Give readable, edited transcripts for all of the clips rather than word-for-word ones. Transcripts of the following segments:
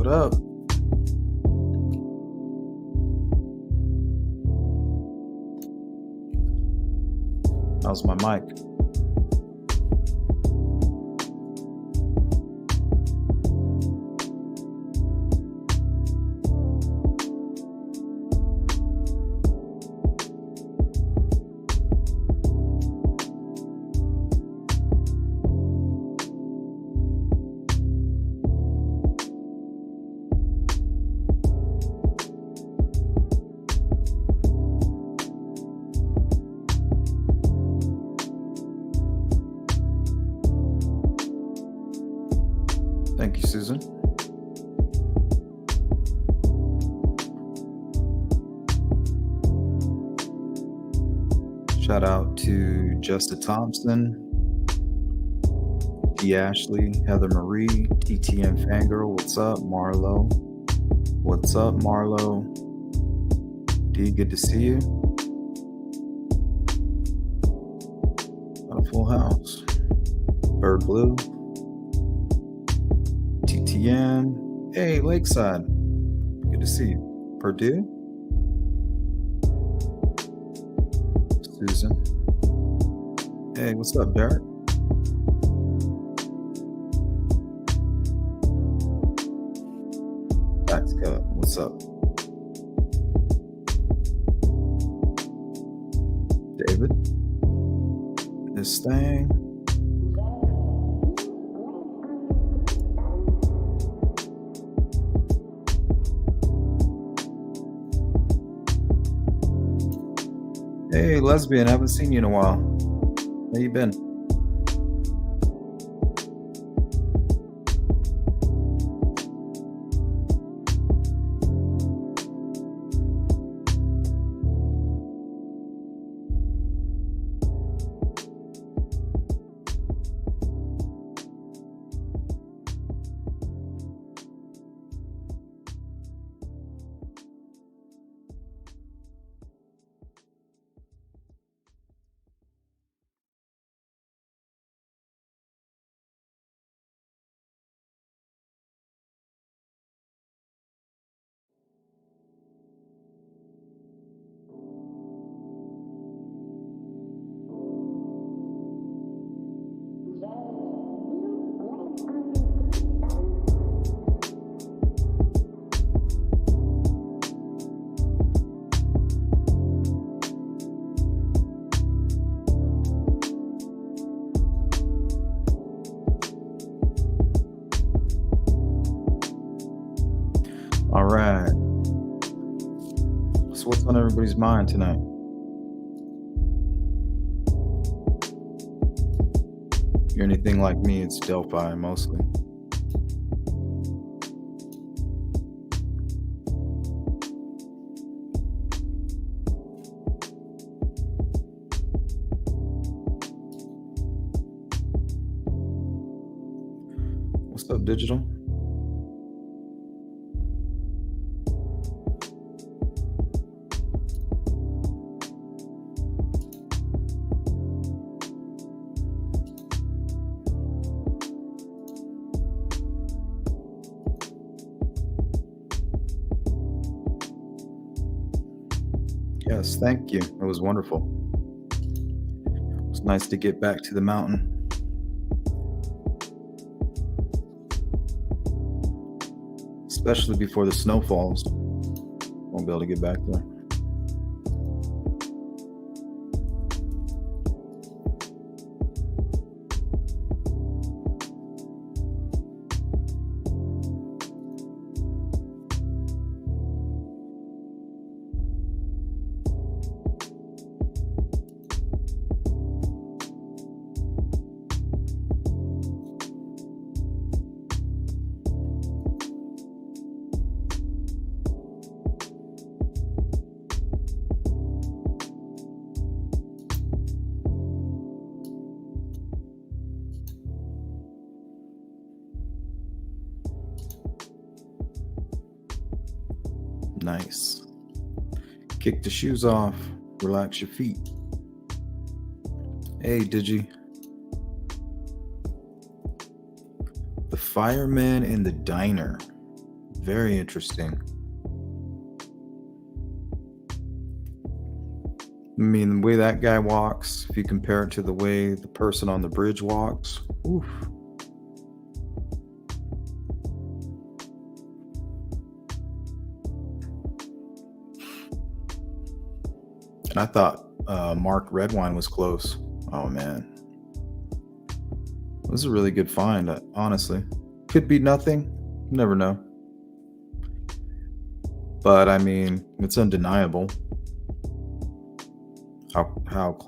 up? How's my mic? Thank you, Susan. Shout out to Justa Thompson, D. Ashley, Heather Marie, TTM Fangirl. What's up, Marlo? What's up, Marlo? D, good to see you. Got a full house. Bird Blue. TTM. Hey, Lakeside. Good to see you. Purdue. Susan. Hey, what's up, Derek? Bax Cut. What's up? David. This thing. Hey, lesbian, haven't seen you in a while. How you been? All right. So what's on everybody's mind tonight? If you're anything like me, it's Delphi mostly. What's up, Digital? Yes, thank you. It was wonderful. It was nice to get back to the mountain. Especially before the snow falls. Won't be able to get back there. Nice. Kick the shoes off. Relax your feet. Hey, Digi. The Fireman in the Diner. Very interesting. I mean, the way that guy walks, if you compare it to the way the person on the bridge walks, oof. And I thought Mark Redwine was close. Oh man, this is a really good find. Honestly, could be nothing. You never know. But I mean, it's undeniable how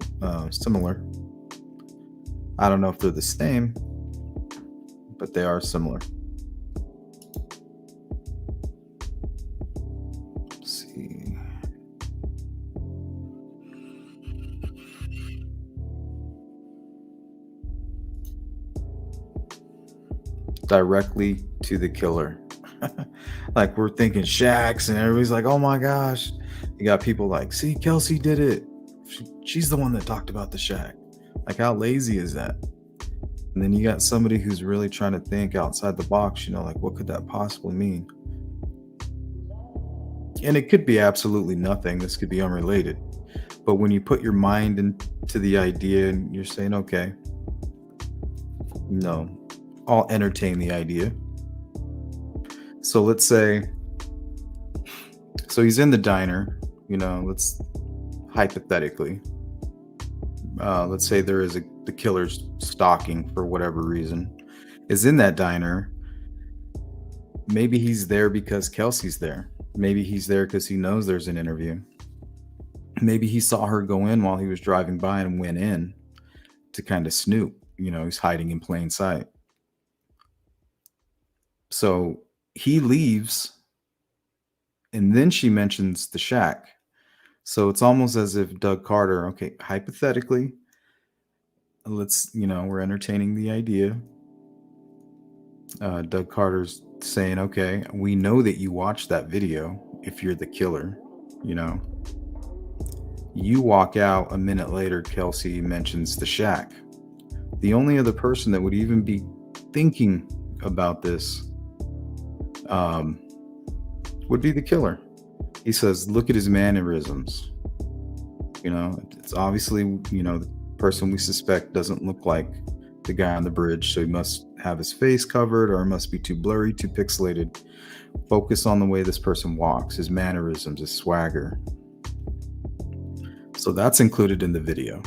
similar. I don't know if they're the same, but they are similar. Let's see. Directly to the killer. Like we're thinking Shaq's, and everybody's like, "Oh my gosh!" You got people like, "See, Kelsey did it. She's the one that talked about the Shaq." Like, how lazy is that? And then you got somebody who's really trying to think outside the box. Like what could that possibly mean? And it could be absolutely nothing. This could be unrelated. But when you put your mind into the idea and you're saying, "Okay, no, I'll entertain the idea." So let's say, so he's in the diner, let's hypothetically, let's say there is the killer's stalking for whatever reason, is in that diner. Maybe he's there because Kelsey's there. Maybe he's there because he knows there's an interview. Maybe he saw her go in while he was driving by and went in to kind of snoop. He's hiding in plain sight. So he leaves, and then she mentions the Shaq. So it's almost as if Doug Carter, okay, hypothetically, we're entertaining the idea. Doug Carter's saying, "Okay, we know that you watched that video. If you're the killer, you walk out a minute later, Kelsey mentions the Shaq. The only other person that would even be thinking about this would be the killer." He says, "Look at his mannerisms. It's obviously, the person we suspect doesn't look like the guy on the bridge, so he must have his face covered, or it must be too blurry, too pixelated. Focus on the way this person walks, his mannerisms, his swagger." So that's included in the video.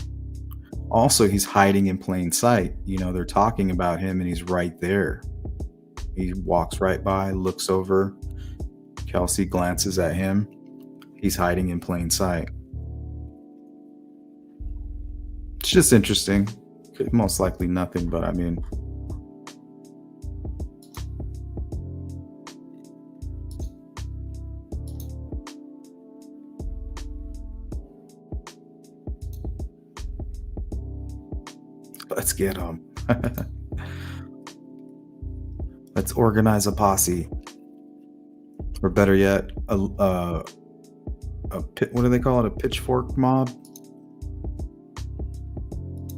Also, he's hiding in plain sight. They're talking about him and he's right there. He walks right by, looks over. Kelsey glances at him. He's hiding in plain sight. It's just interesting. Most likely nothing, but I mean, let's get him. Let's organize a posse, or better yet, what do they call it? A pitchfork mob,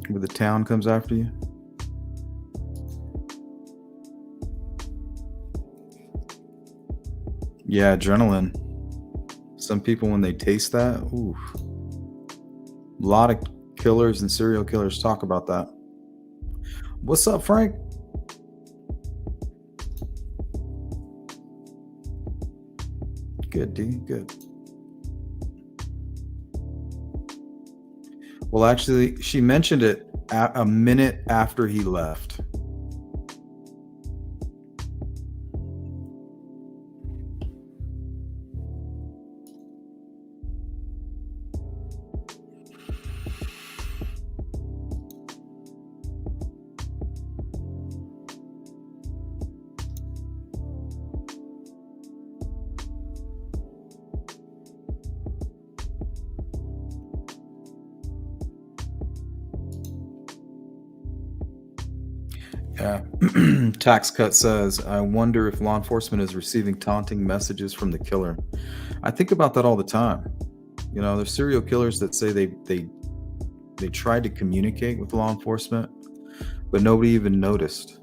where the town comes after you. Yeah, adrenaline. Some people, when they taste that, oof. A lot of killers and serial killers talk about that. What's up, Frank? Good, D. Good. Well, actually, she mentioned it a minute after he left. Yeah. Tax Cut says, "I wonder if law enforcement is receiving taunting messages from the killer." I think about that all the time. There's serial killers that say they tried to communicate with law enforcement, but nobody even noticed.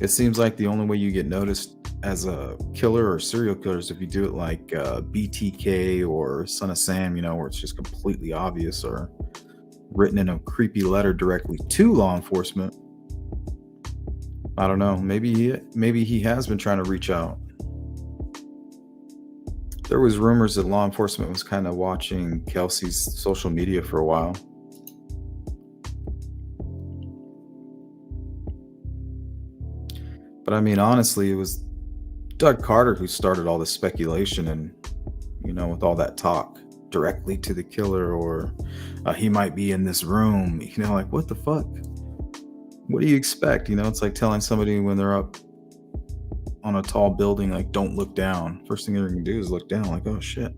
It seems like the only way you get noticed as a killer or serial killer is if you do it like BTK or Son of Sam, where it's just completely obvious or written in a creepy letter directly to law enforcement. I don't know. Maybe he has been trying to reach out. There was rumors that law enforcement was kind of watching Kelsey's social media for a while. But I mean, honestly, it was Doug Carter who started all this speculation and, with all that talk directly to the killer or he might be in this room, like what the fuck? What do you expect? It's like telling somebody when they're up on a tall building, like, don't look down. First thing they're gonna do is look down, like, oh shit.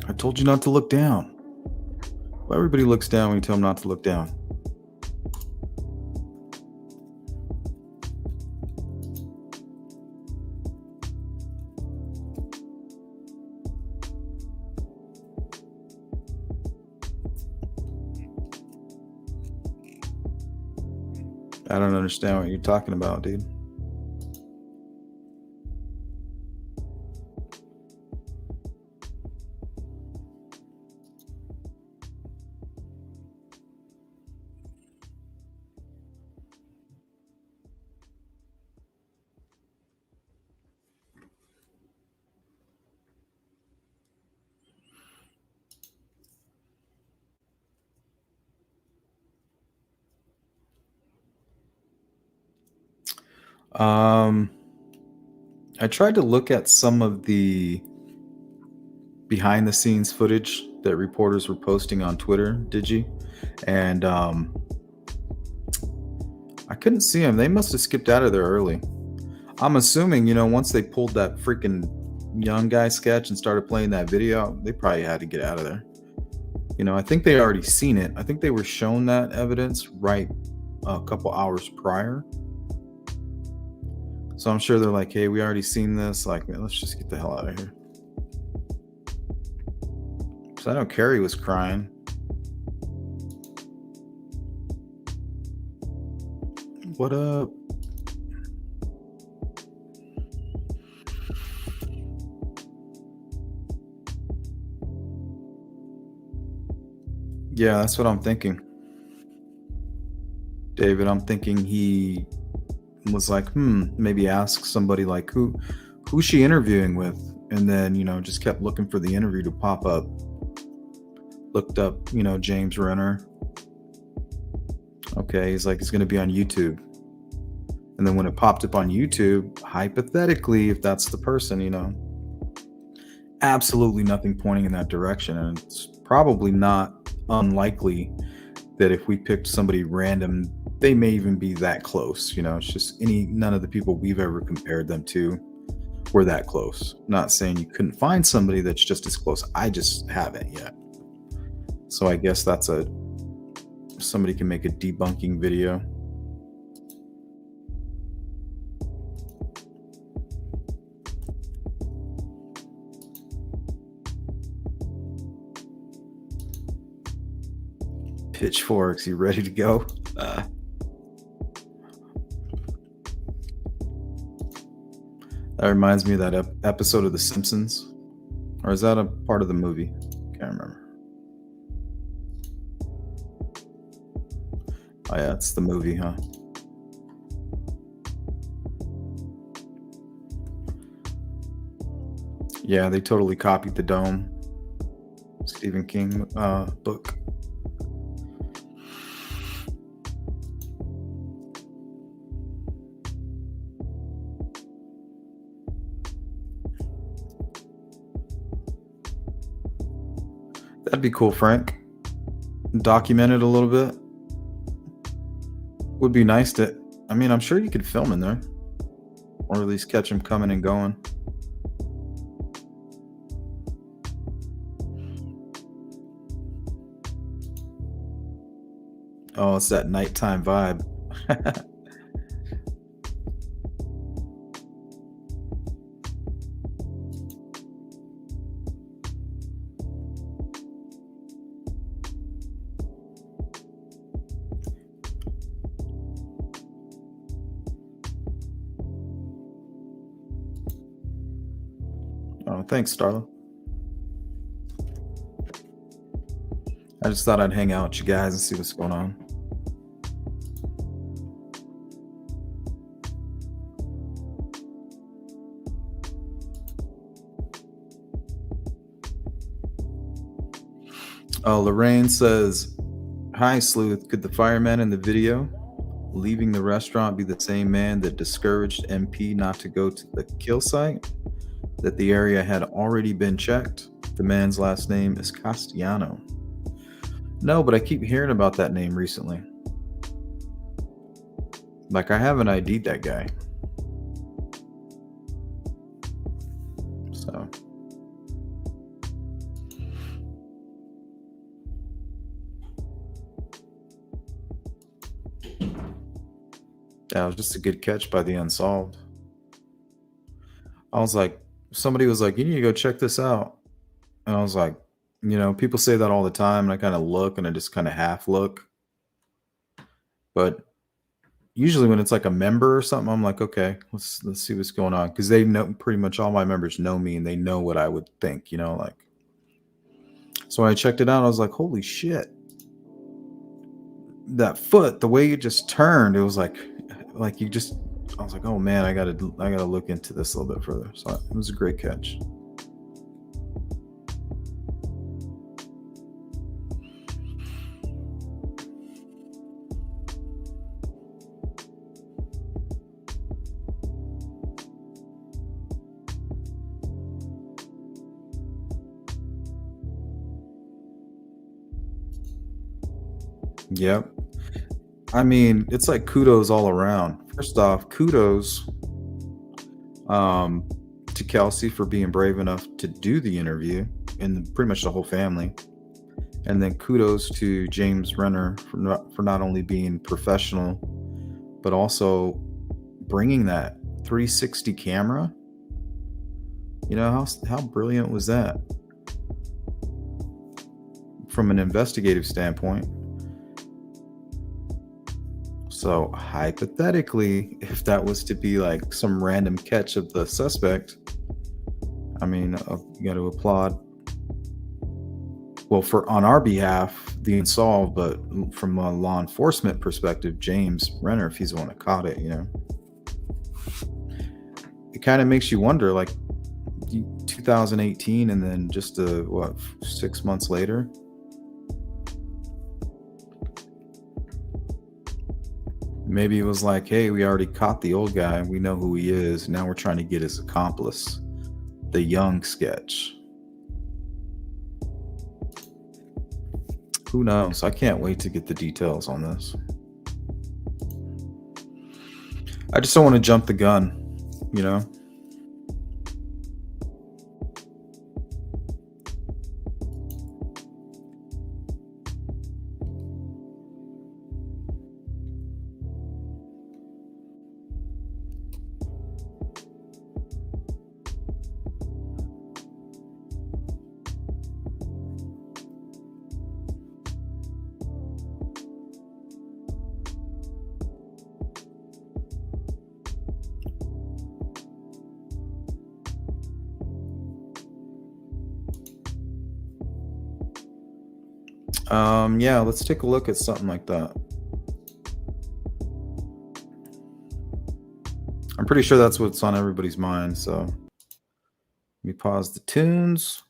I told you not to look down. Well, everybody looks down when you tell them not to look down. I don't understand what you're talking about, dude. Um, I tried to look at some of the behind the scenes footage that reporters were posting on Twitter, did you? And I couldn't see them. They must have skipped out of there early. I'm assuming, once they pulled that freaking young guy sketch and started playing that video, they probably had to get out of there. I think they already seen it. I think they were shown that evidence right a couple hours prior. So I'm sure they're like, hey, we already seen this. Like, man, let's just get the hell out of here. So I know Carrie was crying. What up? Yeah, that's what I'm thinking. David, I'm thinking he was like, maybe ask somebody like who's she interviewing with? And then, just kept looking for the interview to pop up. Looked up, James Renner. Okay, he's like, it's going to be on YouTube. And then when it popped up on YouTube, hypothetically, if that's the person, absolutely nothing pointing in that direction. And it's probably not unlikely that if we picked somebody random, they may even be that close. It's just none of the people we've ever compared them to were that close. Not saying you couldn't find somebody that's just as close. I just haven't yet. So I guess that's somebody can make a debunking video. Pitchforks, you ready to go? That reminds me of that episode of The Simpsons. Or is that a part of the movie? Can't remember. Oh yeah, it's the movie, huh? Yeah, they totally copied The Dome. Stephen King book. That'd be cool, Frank. Document it a little bit. Would be nice to. I mean, I'm sure you could film in there, or at least catch them coming and going. Oh, it's that nighttime vibe. Oh, thanks, Starla. I just thought I'd hang out with you guys and see what's going on. Oh, Lorraine says, "Hi, Sleuth. Could the fireman in the video leaving the restaurant be the same man that discouraged MP not to go to the kill site? That the area had already been checked? The man's last name is Castellano." No, but I keep hearing about that name recently. Like, I haven't ID'd that guy. So. Yeah, it was just a good catch by the Unsolved. I was like, somebody was like, "You need to go check this out." And I was like, people say that all the time, and I kind of look, and I just kind of half look. But usually when it's like a member or something, I'm like, okay, let's see what's going on, because they know, pretty much all my members know me, and they know what I would think, like. So when I checked it out, I was like, holy shit! That foot, the way you just turned, it was like you just. I was like, oh man, I gotta look into this a little bit further. So it was a great catch. Yep. I mean, it's like kudos all around. First off, kudos to Kelsey for being brave enough to do the interview, and pretty much the whole family. And then kudos to James Renner for not only being professional, but also bringing that 360 camera. How brilliant was that from an investigative standpoint? So hypothetically, if that was to be like some random catch of the suspect, I mean, you got to applaud. Well, on our behalf, the Unsolved, but from a law enforcement perspective, James Renner, if he's the one that caught it, it kind of makes you wonder, like 2018, and then just 6 months later. Maybe it was like, hey, we already caught the old guy. We know who he is. Now we're trying to get his accomplice, the young sketch. Who knows? I can't wait to get the details on this. I just don't want to jump the gun, Yeah, let's take a look at something like that. I'm pretty sure that's what's on everybody's mind, so let me pause the tunes.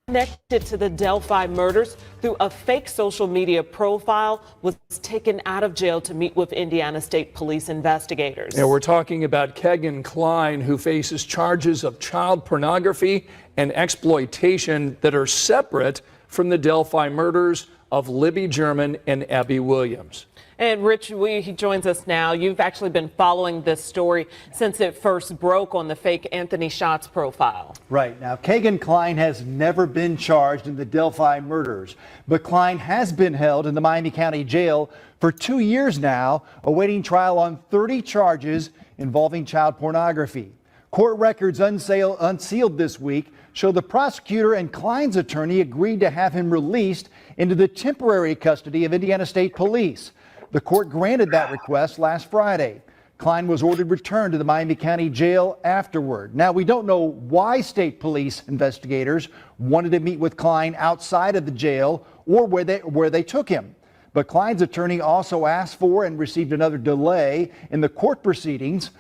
Connected to the Delphi murders through a fake social media profile, was taken out of jail to meet with Indiana State Police investigators. Yeah, we're talking about Kegan Kline, who faces charges of child pornography and exploitation that are separate from the Delphi murders of Libby German and Abby Williams. And Rich, he joins us now. You've actually been following this story since it first broke on the fake Anthony Shots profile. Right. Now, Kagan Klein has never been charged in the Delphi murders, but Klein has been held in the Miami County Jail for 2 years now, awaiting trial on 30 charges involving child pornography. Court records unsealed this week show the prosecutor and Klein's attorney agreed to have him released into the temporary custody of Indiana State Police. The court granted that request last Friday. Klein was ordered returned to the Miami County Jail afterward. Now, we don't know why state police investigators wanted to meet with Klein outside of the jail or where they took him. But Klein's attorney also asked for and received another delay in the court proceedings.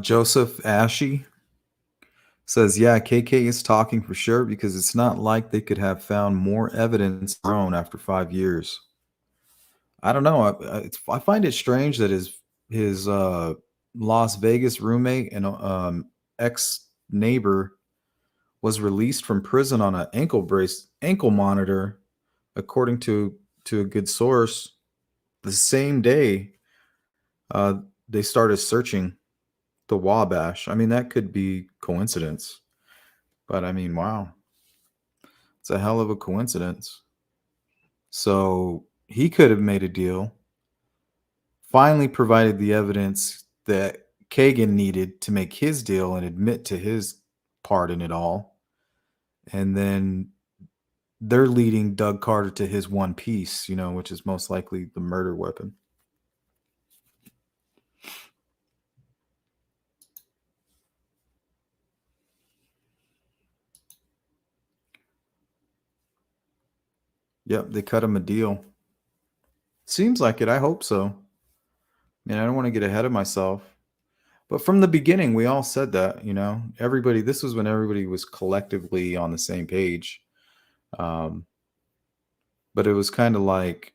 Joseph Ashy says, yeah, KK is talking for sure because it's not like they could have found more evidence thrown after 5 years. I don't know. I find it strange that his Las Vegas roommate and ex-neighbor was released from prison on an ankle monitor, according to a good source, the same day they started searching the Wabash. I mean, that could be coincidence, but I mean, wow, it's a hell of a coincidence. So he could have made a deal, finally provided the evidence that Kagan needed to make his deal and admit to his part in it all, and then they're leading Doug Carter to his one piece, which is most likely the murder weapon. Yep, they cut him a deal. Seems like it. I hope so. I mean, I don't want to get ahead of myself. But from the beginning, we all said that, everybody, this was when everybody was collectively on the same page. But it was kind of like,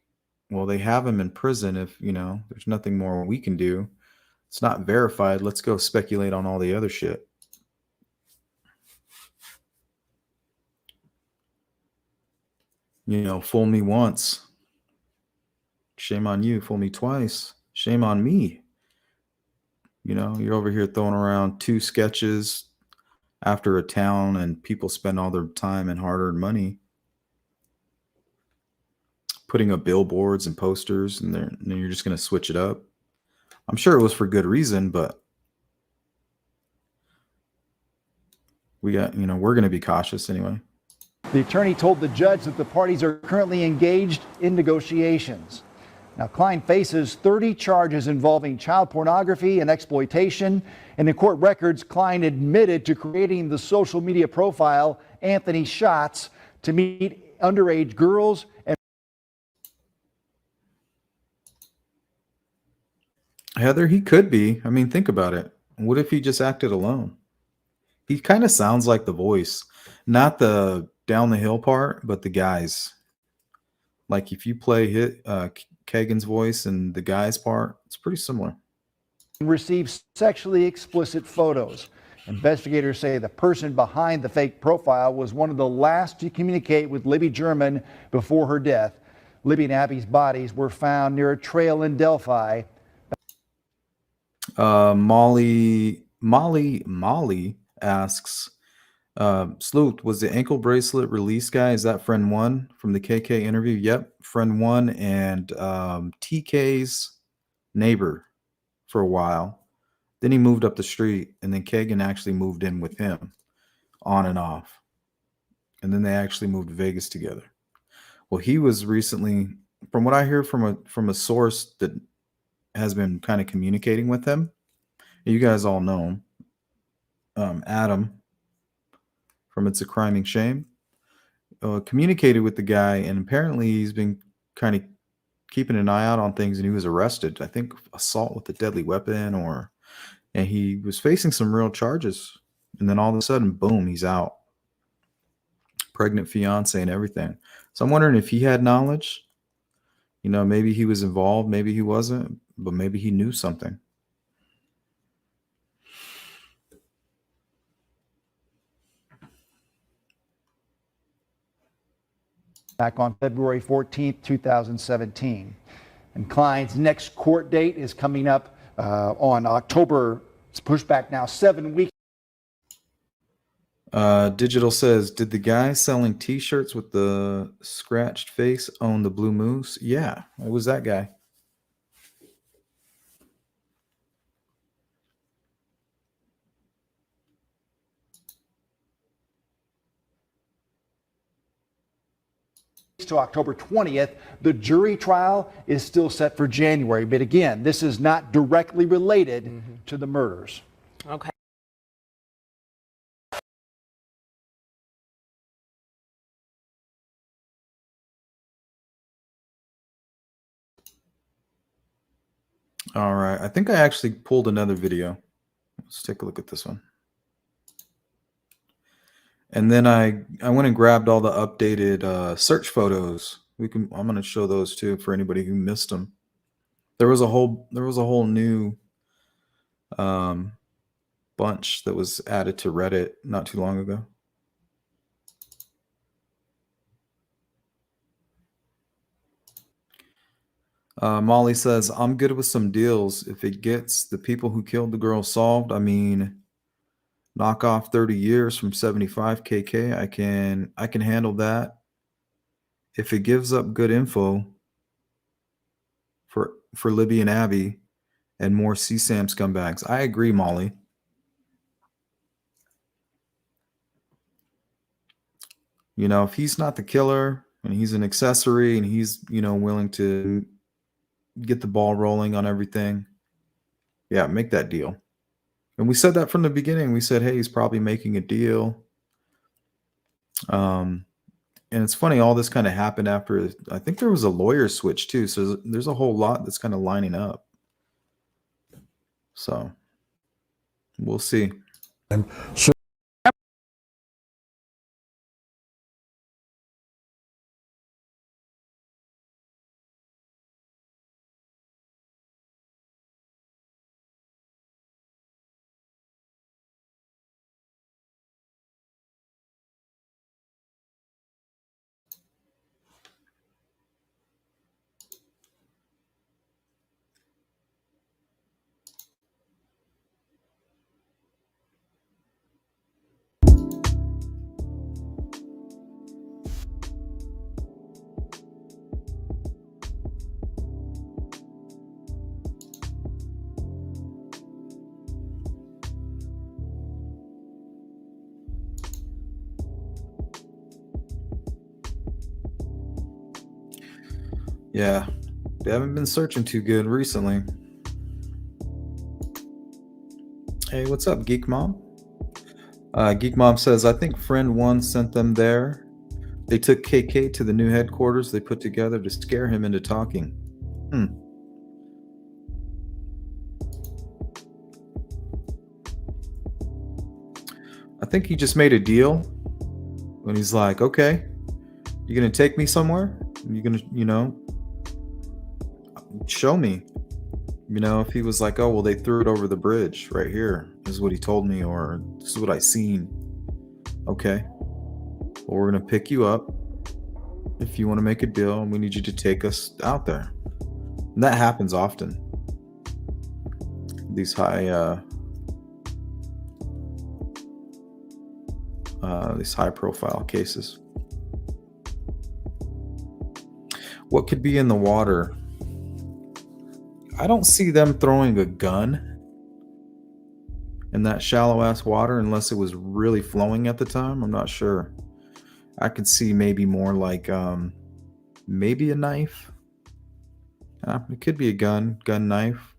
well, they have him in prison. If, there's nothing more we can do. It's not verified. Let's go speculate on all the other shit. Fool me once. Shame on you. Fool me twice. Shame on me. You're over here throwing around 2 sketches after a town and people spend all their time and hard-earned money putting up billboards and posters, and then you're just going to switch it up. I'm sure it was for good reason, but we're going to be cautious anyway. The attorney told the judge that the parties are currently engaged in negotiations. Now, Klein faces 30 charges involving child pornography and exploitation. And in court records, Klein admitted to creating the social media profile Anthony Shots to meet underage girls. And Heather, he could be. I mean, think about it. What if he just acted alone? He kind of sounds like the voice, not the down the hill part, but the guys. Like if you play Kagan's voice and the guy's part, it's pretty similar. Received sexually explicit photos. Investigators say the person behind the fake profile was one of the last to communicate with Libby German before her death. Libby and Abby's bodies were found near a trail in Delphi. Molly asks, Sleuth, was the ankle bracelet release guy? Is that friend 1 from the KK interview? Yep, friend 1 and TK's neighbor for a while. Then he moved up the street, and then Kagan actually moved in with him on and off. And then they actually moved to Vegas together. Well, he was recently, from what I hear from a source that has been kind of communicating with him, you guys all know him, Adam from It's a Criming Shame, communicated with the guy, and apparently he's been kind of keeping an eye out on things, and he was arrested. I think assault with a deadly weapon, and he was facing some real charges, and then all of a sudden, boom, he's out. Pregnant fiance and everything. So I'm wondering if he had knowledge. Maybe he was involved, maybe he wasn't, but maybe he knew something. back on February 14th, 2017. And Klein's next court date is coming up on October. It's pushed back now 7 weeks. Digital says, did the guy selling t-shirts with the scratched face own the Blue Moose? Yeah, it was that guy. To October 20th. The jury trial is still set for January. But again, this is not directly related to the murders. Okay. All right. I think I actually pulled another video. Let's take a look at this one. And then I went and grabbed all the updated search photos. I'm going to show those too for anybody who missed them. There was a whole new bunch that was added to Reddit not too long ago. Molly says, I'm good with some deals. If it gets the people who killed the girl solved, I mean, knock off 30 years from 75 KK. I can handle that. If it gives up good info for Libby and Abby and more CSAM scumbags. I agree, Molly. You know, if he's not the killer and he's an accessory and he's, you know, willing to get the ball rolling on everything, yeah, make that deal. And we said that from the beginning. We said, hey, he's probably making a deal. And it's funny, all this kind of happened after, I think there was a lawyer switch too. So there's a whole lot that's kind of lining up. So we'll see. Yeah, they haven't been searching too good recently. Hey, what's up, Geek Mom? Geek Mom says, I think friend one sent them there. They took KK to the new headquarters they put together to scare him into talking. I think he just made a deal when he's like, okay, you're going to take me somewhere? You're going to, you know, show me. You know, if he was like, oh, well, they threw it over the bridge right here. This is what he told me, or this is what I seen. Okay. Well, we're going to pick you up if you want to make a deal, and we need you to take us out there. And that happens often. These high profile cases. What could be in the water? I don't see them throwing a gun in that shallow ass water unless it was really flowing at the time. I'm not sure. I could see maybe more like maybe a knife. It could be a gun, knife.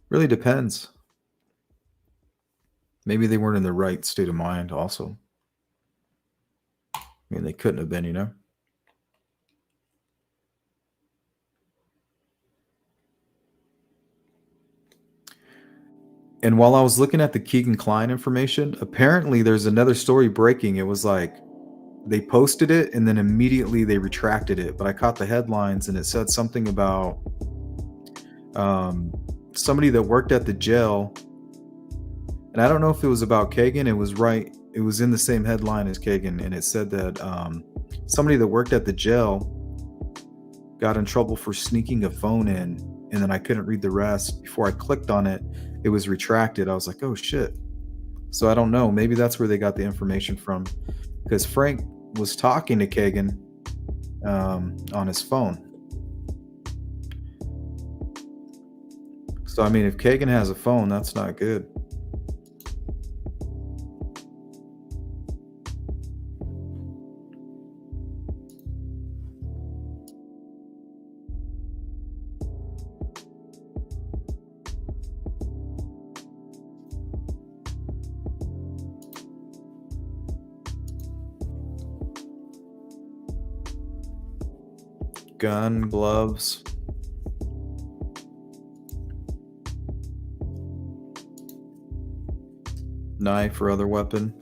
Really depends. Maybe they weren't in the right state of mind also. I mean, they couldn't have been, you know? And while I was looking at the Keegan Kline information, apparently there's another story breaking. It was like they posted it and then immediately they retracted it. But I caught the headlines and it said something about somebody that worked at the jail. And I don't know if it was about Kagan. It was right. It was in the same headline as Kagan. And it said that somebody that worked at the jail got in trouble for sneaking a phone in, and then I couldn't read the rest. Before I clicked on it, it was retracted. I was like, oh shit. So I don't know. Maybe that's where they got the information from, because Frank was talking to Kagan on his phone. So I mean, if Kagan has a phone, that's not good. Gun, gloves. Knife or other weapon.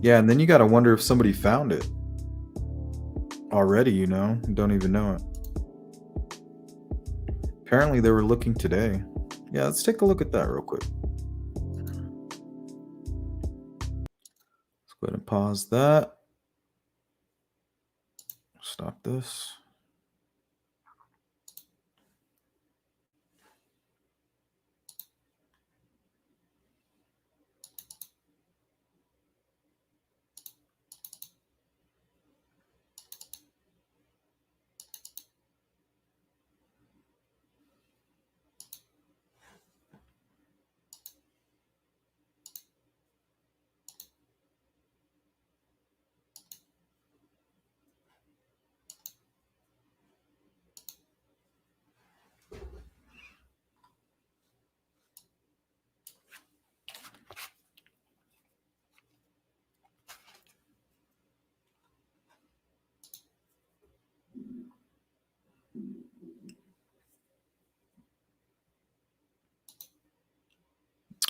Yeah, and then you got to wonder if somebody found it already, you know, don't even know it. Apparently they were looking today. Yeah, let's take a look at that real quick. Let's go ahead and pause that. Stop this.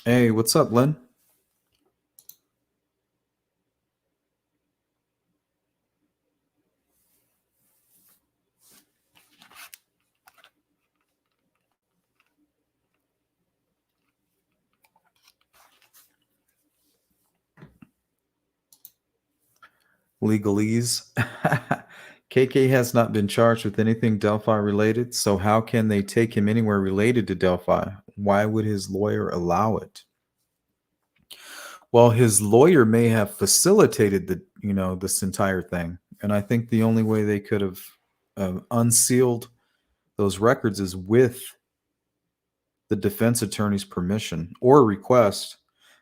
Hey, what's up, Lynn? Legalese. KK has not been charged with anything Delphi related, so how can they take him anywhere related to Delphi? Why would his lawyer allow it? Well, his lawyer may have facilitated this entire thing, and I think the only way they could have unsealed those records is with the defense attorney's permission or request.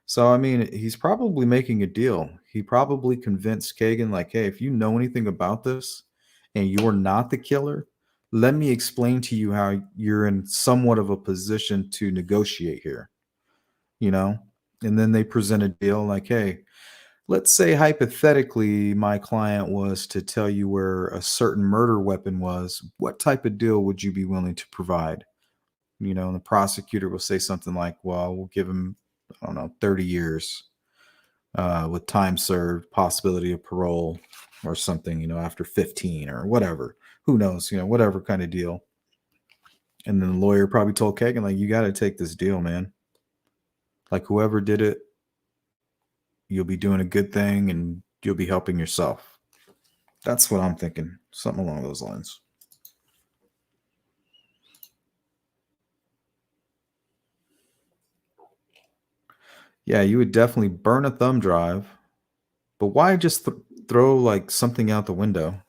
So, I mean, he's probably making a deal. He probably convinced Kagan, like, hey, if you know anything about this and you're not the killer, let me explain to you how you're in somewhat of a position to negotiate here, you know? And then they present a deal like, hey, let's say hypothetically my client was to tell you where a certain murder weapon was. What type of deal would you be willing to provide? You know, and the prosecutor will say something like, well, we'll give him, I don't know, 30 years with time served, possibility of parole or something, you know, after 15 or whatever. Who knows, you know, whatever kind of deal. And then the lawyer probably told Kagan, like, you got to take this deal, man. Like, whoever did it, you'll be doing a good thing and you'll be helping yourself. That's what I'm thinking. Something along those lines. Yeah, you would definitely burn a thumb drive, but why just throw like something out the window?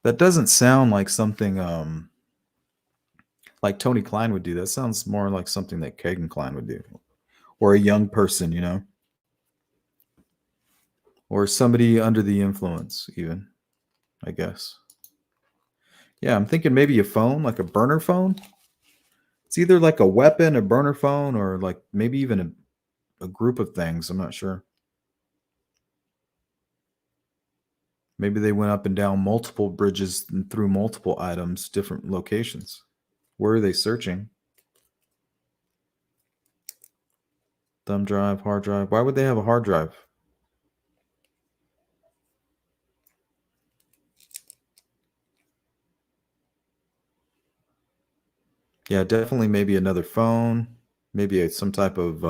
That doesn't sound like something like Tony Klein would do. That sounds more like something that Kagan Klein would do, or a young person, you know, or somebody under the influence, even, I guess. Yeah, I'm thinking maybe a phone, like a burner phone. It's either like a weapon, a burner phone, or like maybe even a group of things. I'm not sure. Maybe they went up and down multiple bridges and through multiple items, different locations. Where are they searching? Thumb drive, hard drive. Why would they have a hard drive? Yeah, definitely maybe another phone. Maybe some type of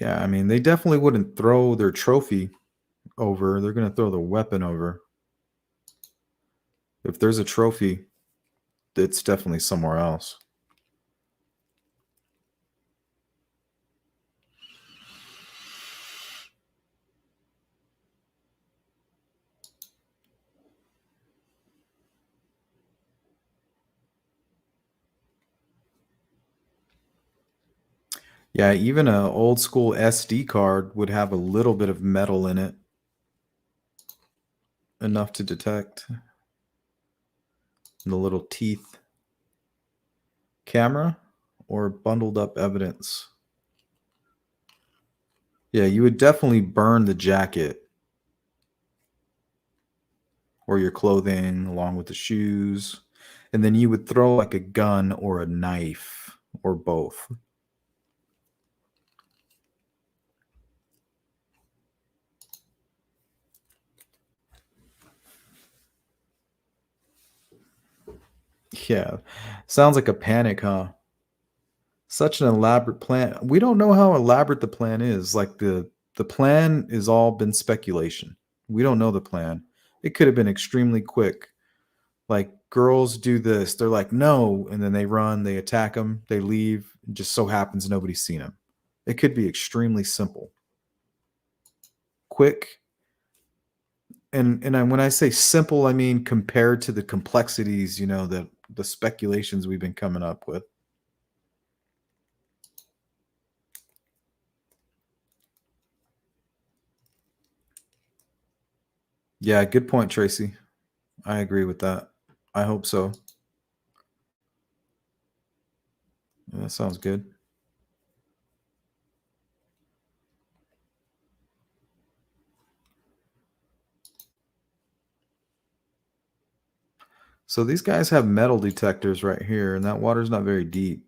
yeah, I mean, they definitely wouldn't throw their trophy over. They're going to throw the weapon over. If there's a trophy, it's definitely somewhere else. Yeah, even an old school SD card would have a little bit of metal in it, enough to detect. And the little teeth. Camera or bundled up evidence? Yeah, you would definitely burn the jacket or your clothing along with the shoes. And then you would throw like a gun or a knife or both. Yeah. Sounds like a panic, huh? Such an elaborate plan. We don't know how elaborate the plan is. Like the plan is all been speculation. We don't know the plan. It could have been extremely quick. Like girls do this, they're like no, and then they run, they attack them, they leave. It just so happens nobody's seen them. It could be extremely simple, quick, and when I say simple, I mean compared to the complexities, that the speculations we've been coming up with. Yeah, good point, Tracy. I agree with that. I hope so. Yeah, that sounds good. So these guys have metal detectors right here, and that water's not very deep.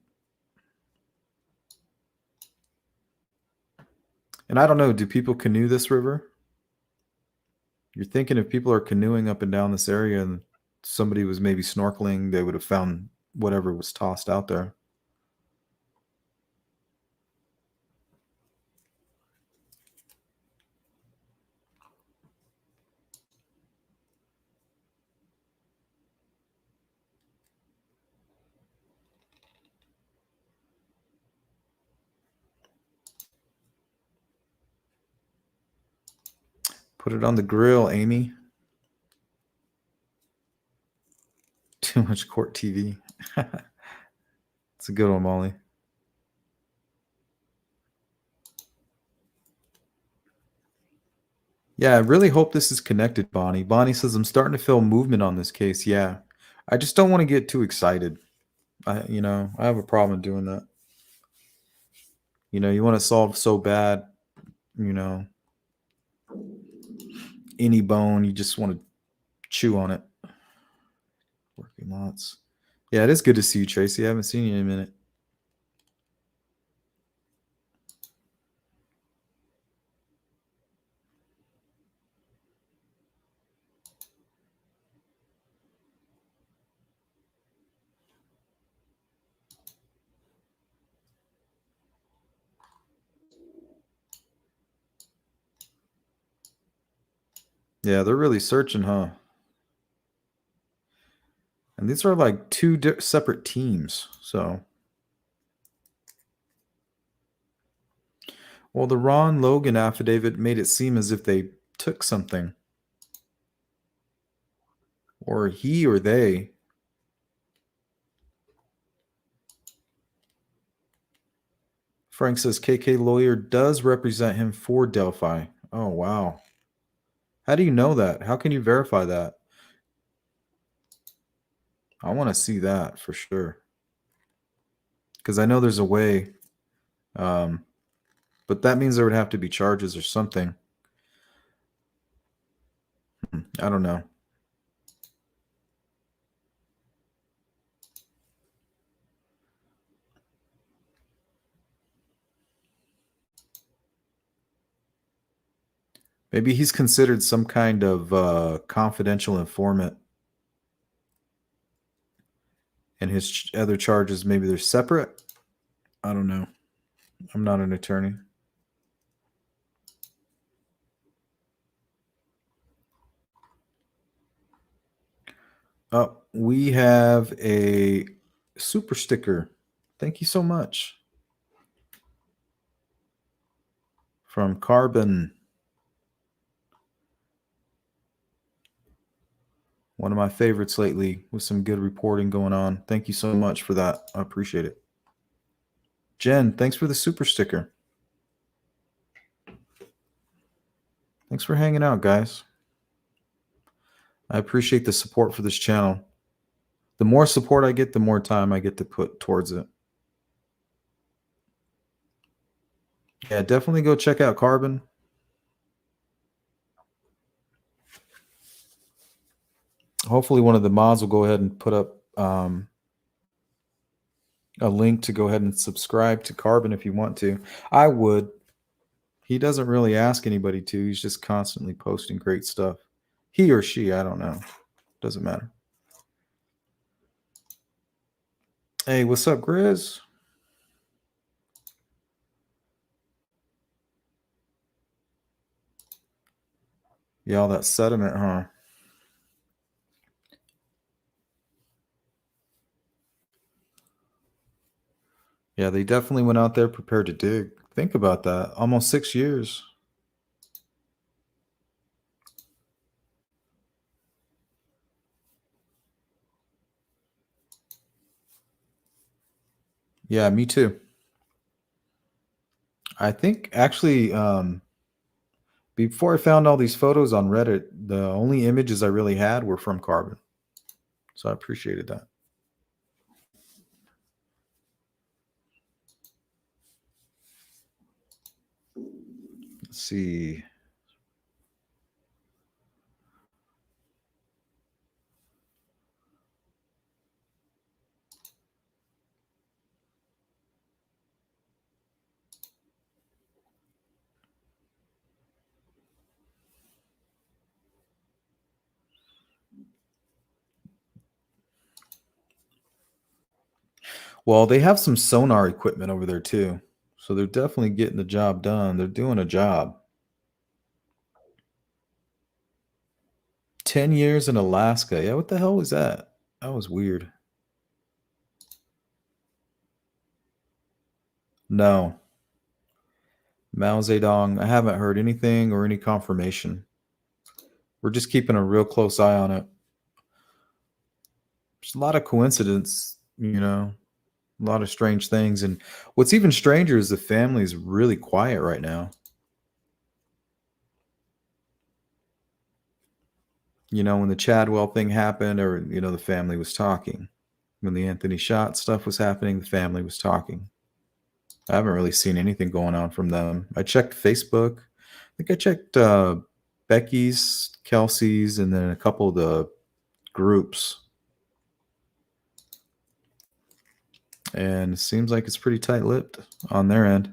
And I don't know, do people canoe this river? You're thinking if people are canoeing up and down this area and somebody was maybe snorkeling, they would have found whatever was tossed out there. Put it on the grill, Amy. Too much court TV. It's a good one, Molly. Yeah, I really hope this is connected, Bonnie. Bonnie says, I'm starting to feel movement on this case. Yeah. I just don't want to get too excited. I have a problem doing that. You want to solve so bad, any bone, you just want to chew on it. Working lots. Yeah, it is good to see you, Tracy. I haven't seen you in a minute. Yeah, they're really searching, huh? And these are like two separate teams. So, well, the Ron Logan affidavit made it seem as if they took something, or he or they. Frank says KK lawyer does represent him for Delphi. Oh, wow. How do you know that? How can you verify that? I want to see that for sure. Because I know there's a way. But that means there would have to be charges or something. I don't know. Maybe he's considered some kind of confidential informant. and his other charges, maybe they're separate. I don't know. I'm not an attorney. Oh, we have a super sticker. Thank you so much. From Carbon. One of my favorites lately with some good reporting going on. Thank you so much for that. I appreciate it. Jen, thanks for the super sticker. Thanks for hanging out, guys. I appreciate the support for this channel. The more support I get, the more time I get to put towards it. Yeah, definitely go check out Carbon. Hopefully one of the mods will go ahead and put up a link to go ahead and subscribe to Carbon if you want to. I would. He doesn't really ask anybody to. He's just constantly posting great stuff. He or she, I don't know. Doesn't matter. Hey, what's up, Grizz? Yeah, all that sediment, huh? Yeah, they definitely went out there prepared to dig. Think about that. Almost 6 years. Yeah, me too. I think actually, before I found all these photos on Reddit, the only images I really had were from Carbon. So I appreciated that. Let's see. Well, they have some sonar equipment over there too. So they're definitely getting the job done. They're doing a job. 10 years in Alaska. Yeah, what the hell was that? That was weird. No. Mao Zedong, I haven't heard anything or any confirmation. We're just keeping a real close eye on it. There's a lot of coincidence, you know, a lot of strange things. And what's even stranger is the family is really quiet right now. You know, when the Chadwell thing happened, or, you know, the family was talking. When the Anthony Shot stuff was happening, the family was talking. I haven't really seen anything going on from them. I checked Facebook. I think I checked Becky's, Kelsey's, and then a couple of the groups. And it seems like it's pretty tight-lipped on their end.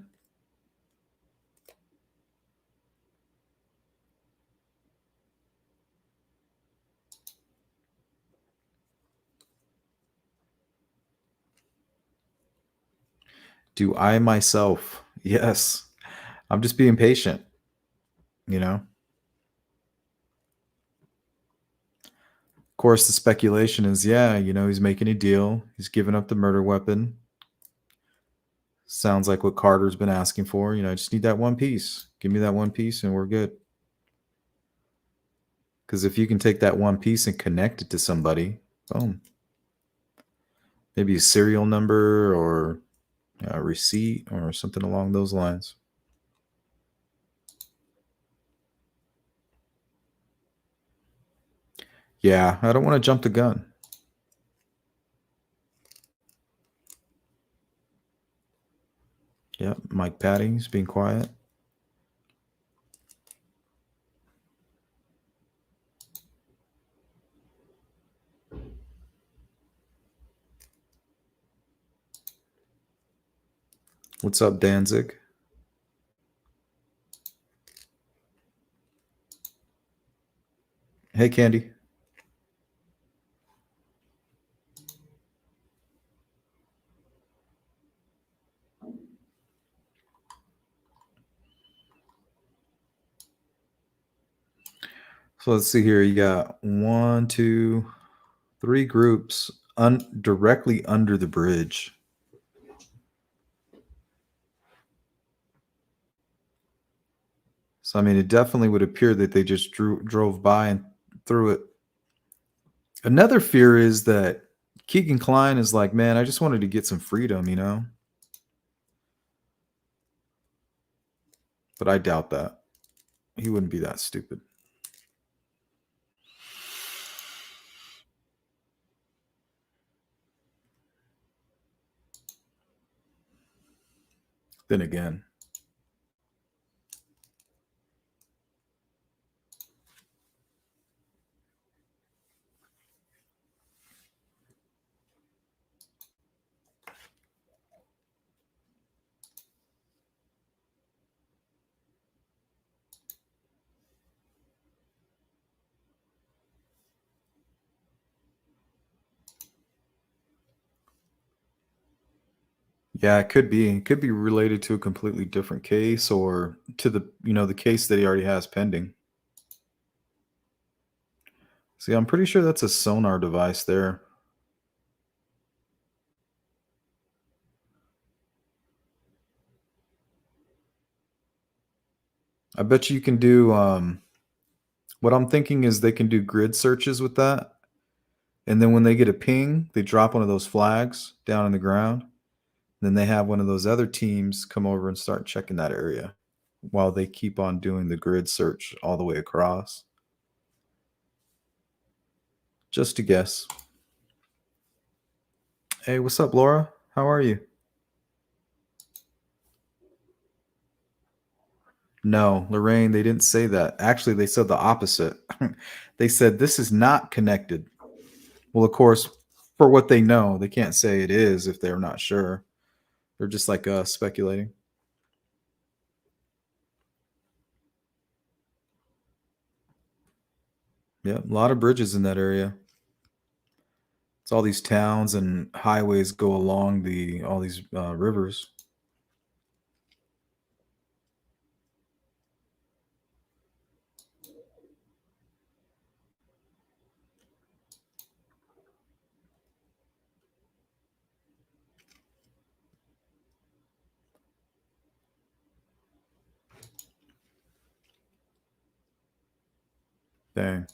Do I myself? Yes. I'm just being patient, you know? Of course, the speculation is, yeah, you know, he's making a deal. He's giving up the murder weapon. Sounds like what Carter's been asking for. You know, I just need that one piece. Give me that one piece and we're good. Because if you can take that one piece and connect it to somebody, boom. Maybe a serial number or a receipt or something along those lines. Yeah, I don't want to jump the gun. Yep, Mike Patty's being quiet. What's up, Danzig? Hey, Candy. So let's see here. You got 1, 2, 3 groups directly under the bridge. So, I mean, it definitely would appear that they just drove by and through it. Another fear is that Keegan Kline is like, man, I just wanted to get some freedom, you know? But I doubt that. He wouldn't be that stupid. Then again. Yeah, it could be. It could be related to a completely different case or to the, the case that he already has pending. See, I'm pretty sure that's a sonar device there. I bet you can do what I'm thinking is they can do grid searches with that. And then when they get a ping, they drop one of those flags down in the ground. Then they have one of those other teams come over and start checking that area while they keep on doing the grid search all the way across. Just a guess. Hey, what's up, Laura? How are you? No, Lorraine, they didn't say that. Actually, they said the opposite. They said this is not connected. Well, of course, for what they know, they can't say it is if they're not sure. They're just like us speculating. Yeah, a lot of bridges in that area. It's all these towns and highways go along all these rivers. Dang.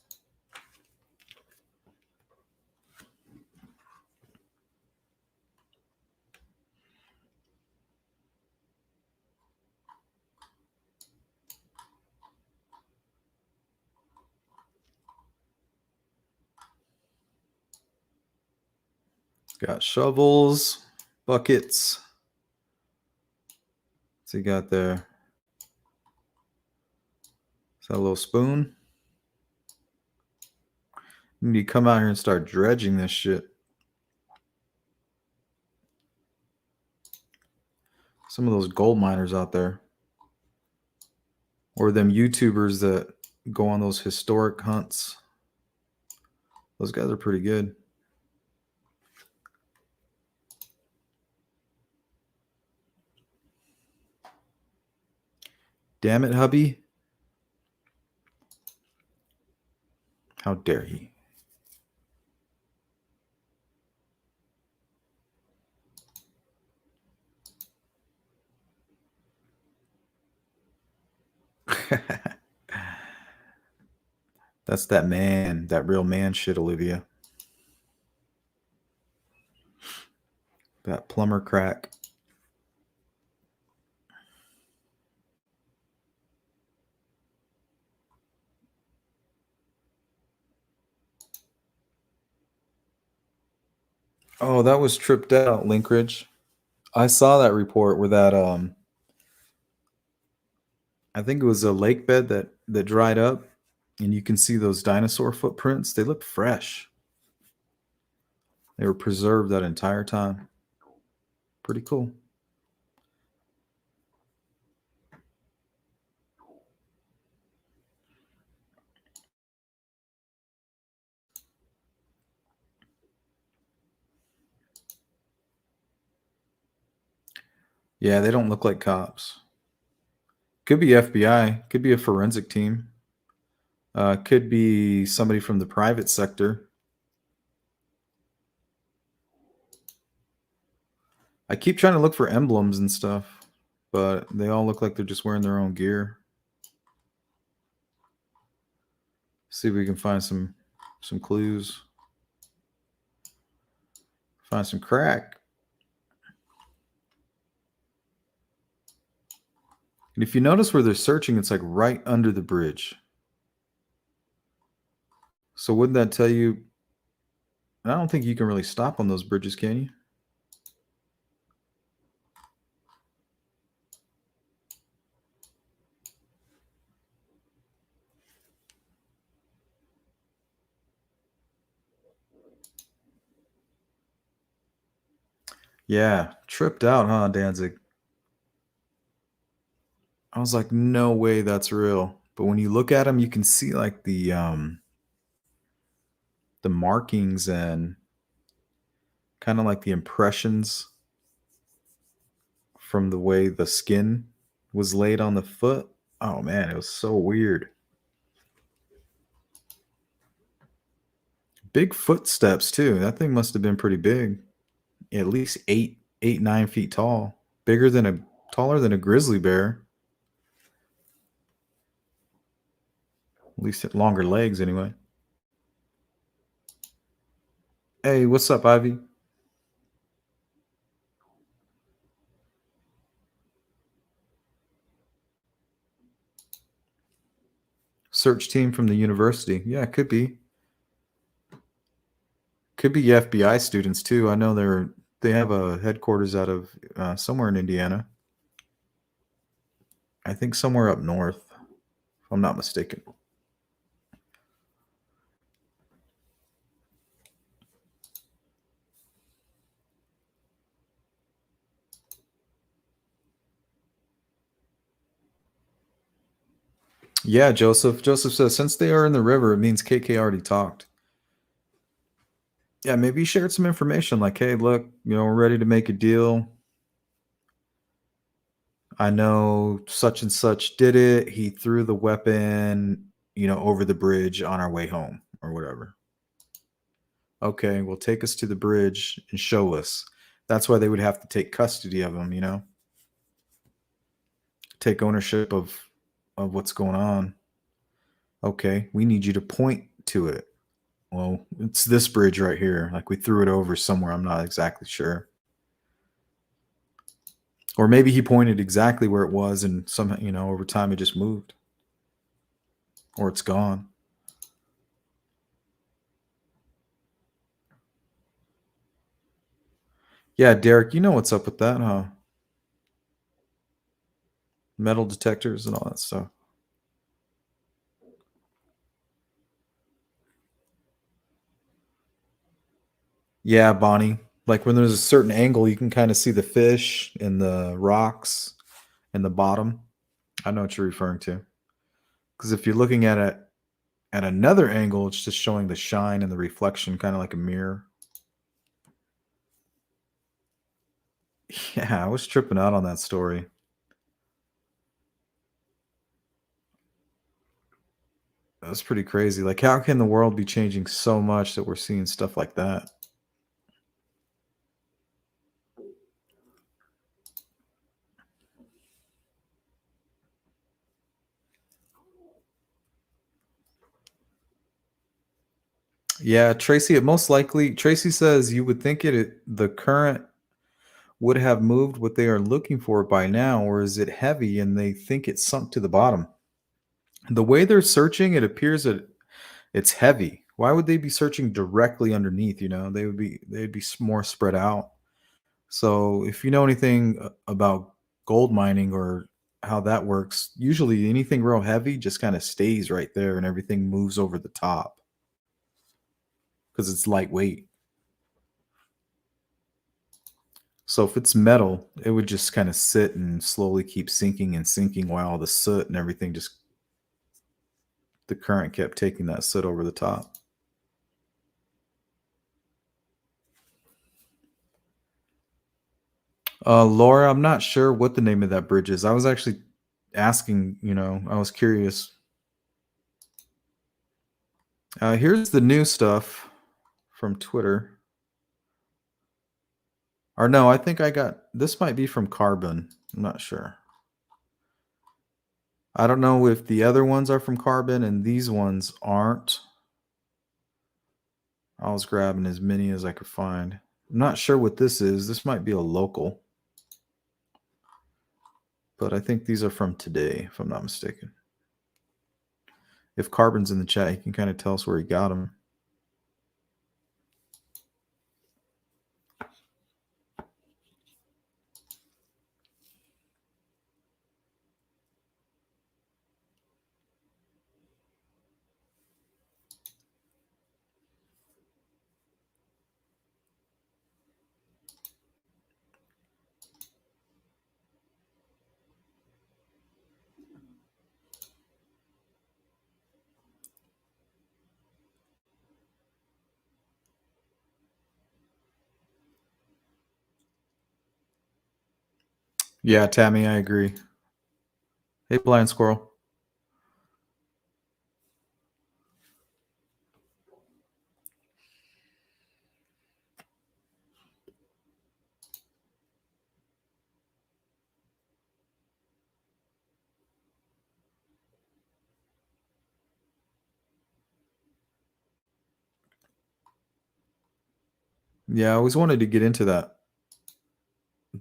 Got shovels, buckets. What's he got there? Is that a little spoon? You need to come out here and start dredging this shit. Some of those gold miners out there. Or them YouTubers that go on those historic hunts. Those guys are pretty good. Damn it, hubby. How dare he? That's that real man shit, Olivia. That plumber crack. Oh, that was tripped out, Linkridge. I saw that report where that I think it was a lake bed that dried up, and you can see those dinosaur footprints. They look fresh. They were preserved that entire time. Pretty cool. Yeah, they don't look like cops. Could be FBI. Could be a forensic team. Could be somebody from the private sector. I keep trying to look for emblems and stuff, but they all look like they're just wearing their own gear. See if we can find some clues. Find some crack. And if you notice where they're searching, it's like right under the bridge. So wouldn't that tell you? I don't think you can really stop on those bridges, can you? Yeah, tripped out, huh, Danzig? I was like, no way that's real. But when you look at them, you can see like the markings and kind of like the impressions from the way the skin was laid on the foot. Oh man, it was so weird. Big footsteps too. That thing must have been pretty big. At least 9 feet tall. Taller than a grizzly bear. At least longer legs anyway. Hey, what's up, Ivy? Search team from the university. Yeah, it could be. Could be FBI students too. I know they have a headquarters out of somewhere in Indiana. I think somewhere up north, if I'm not mistaken. Yeah, Joseph. Joseph says, since they are in the river, it means KK already talked. Yeah, maybe he shared some information like, hey, look, we're ready to make a deal. I know such and such did it. He threw the weapon, over the bridge on our way home or whatever. Okay, well, take us to the bridge and show us. That's why they would have to take custody of him, take ownership of what's going on. Okay, we need you to point to it. Well, it's this bridge right here. Like we threw it over somewhere. I'm not exactly sure. Or maybe he pointed exactly where it was and somehow, over time it just moved. Or it's gone. Yeah, Derek, you know what's up with that, huh? Metal detectors and all that stuff. Yeah, Bonnie. Like when there's a certain angle, you can kind of see the fish and the rocks and the bottom. I know what you're referring to. Because if you're looking at it at another angle, it's just showing the shine and the reflection, kind of like a mirror. Yeah, I was tripping out on that story. That's pretty crazy. Like, how can the world be changing so much that we're seeing stuff like that? Yeah, Tracy, Tracy says you would think the current would have moved what they are looking for by now, or is it heavy and they think it sunk to the bottom? The way they're searching, it appears that it's heavy. Why would they be searching directly underneath? They'd be more spread out. So if you know anything about gold mining or how that works, usually anything real heavy just kind of stays right there and everything moves over the top because it's lightweight. So if it's metal, it would just kind of sit and slowly keep sinking and sinking while the soot and everything the current kept taking that soot over the top. Laura, I'm not sure what the name of that bridge is. I was actually asking, I was curious. Here's the new stuff from Twitter. Or no, I think I got this. Might be from Carbon. I'm not sure. I don't know if the other ones are from Carbon and these ones aren't. I was grabbing as many as I could find. I'm not sure what this is. This might be a local. But I think these are from today, if I'm not mistaken. If Carbon's in the chat, he can kind of tell us where he got them. Yeah, Tammy, I agree. Hey, Blind Squirrel. Yeah, I always wanted to get into that.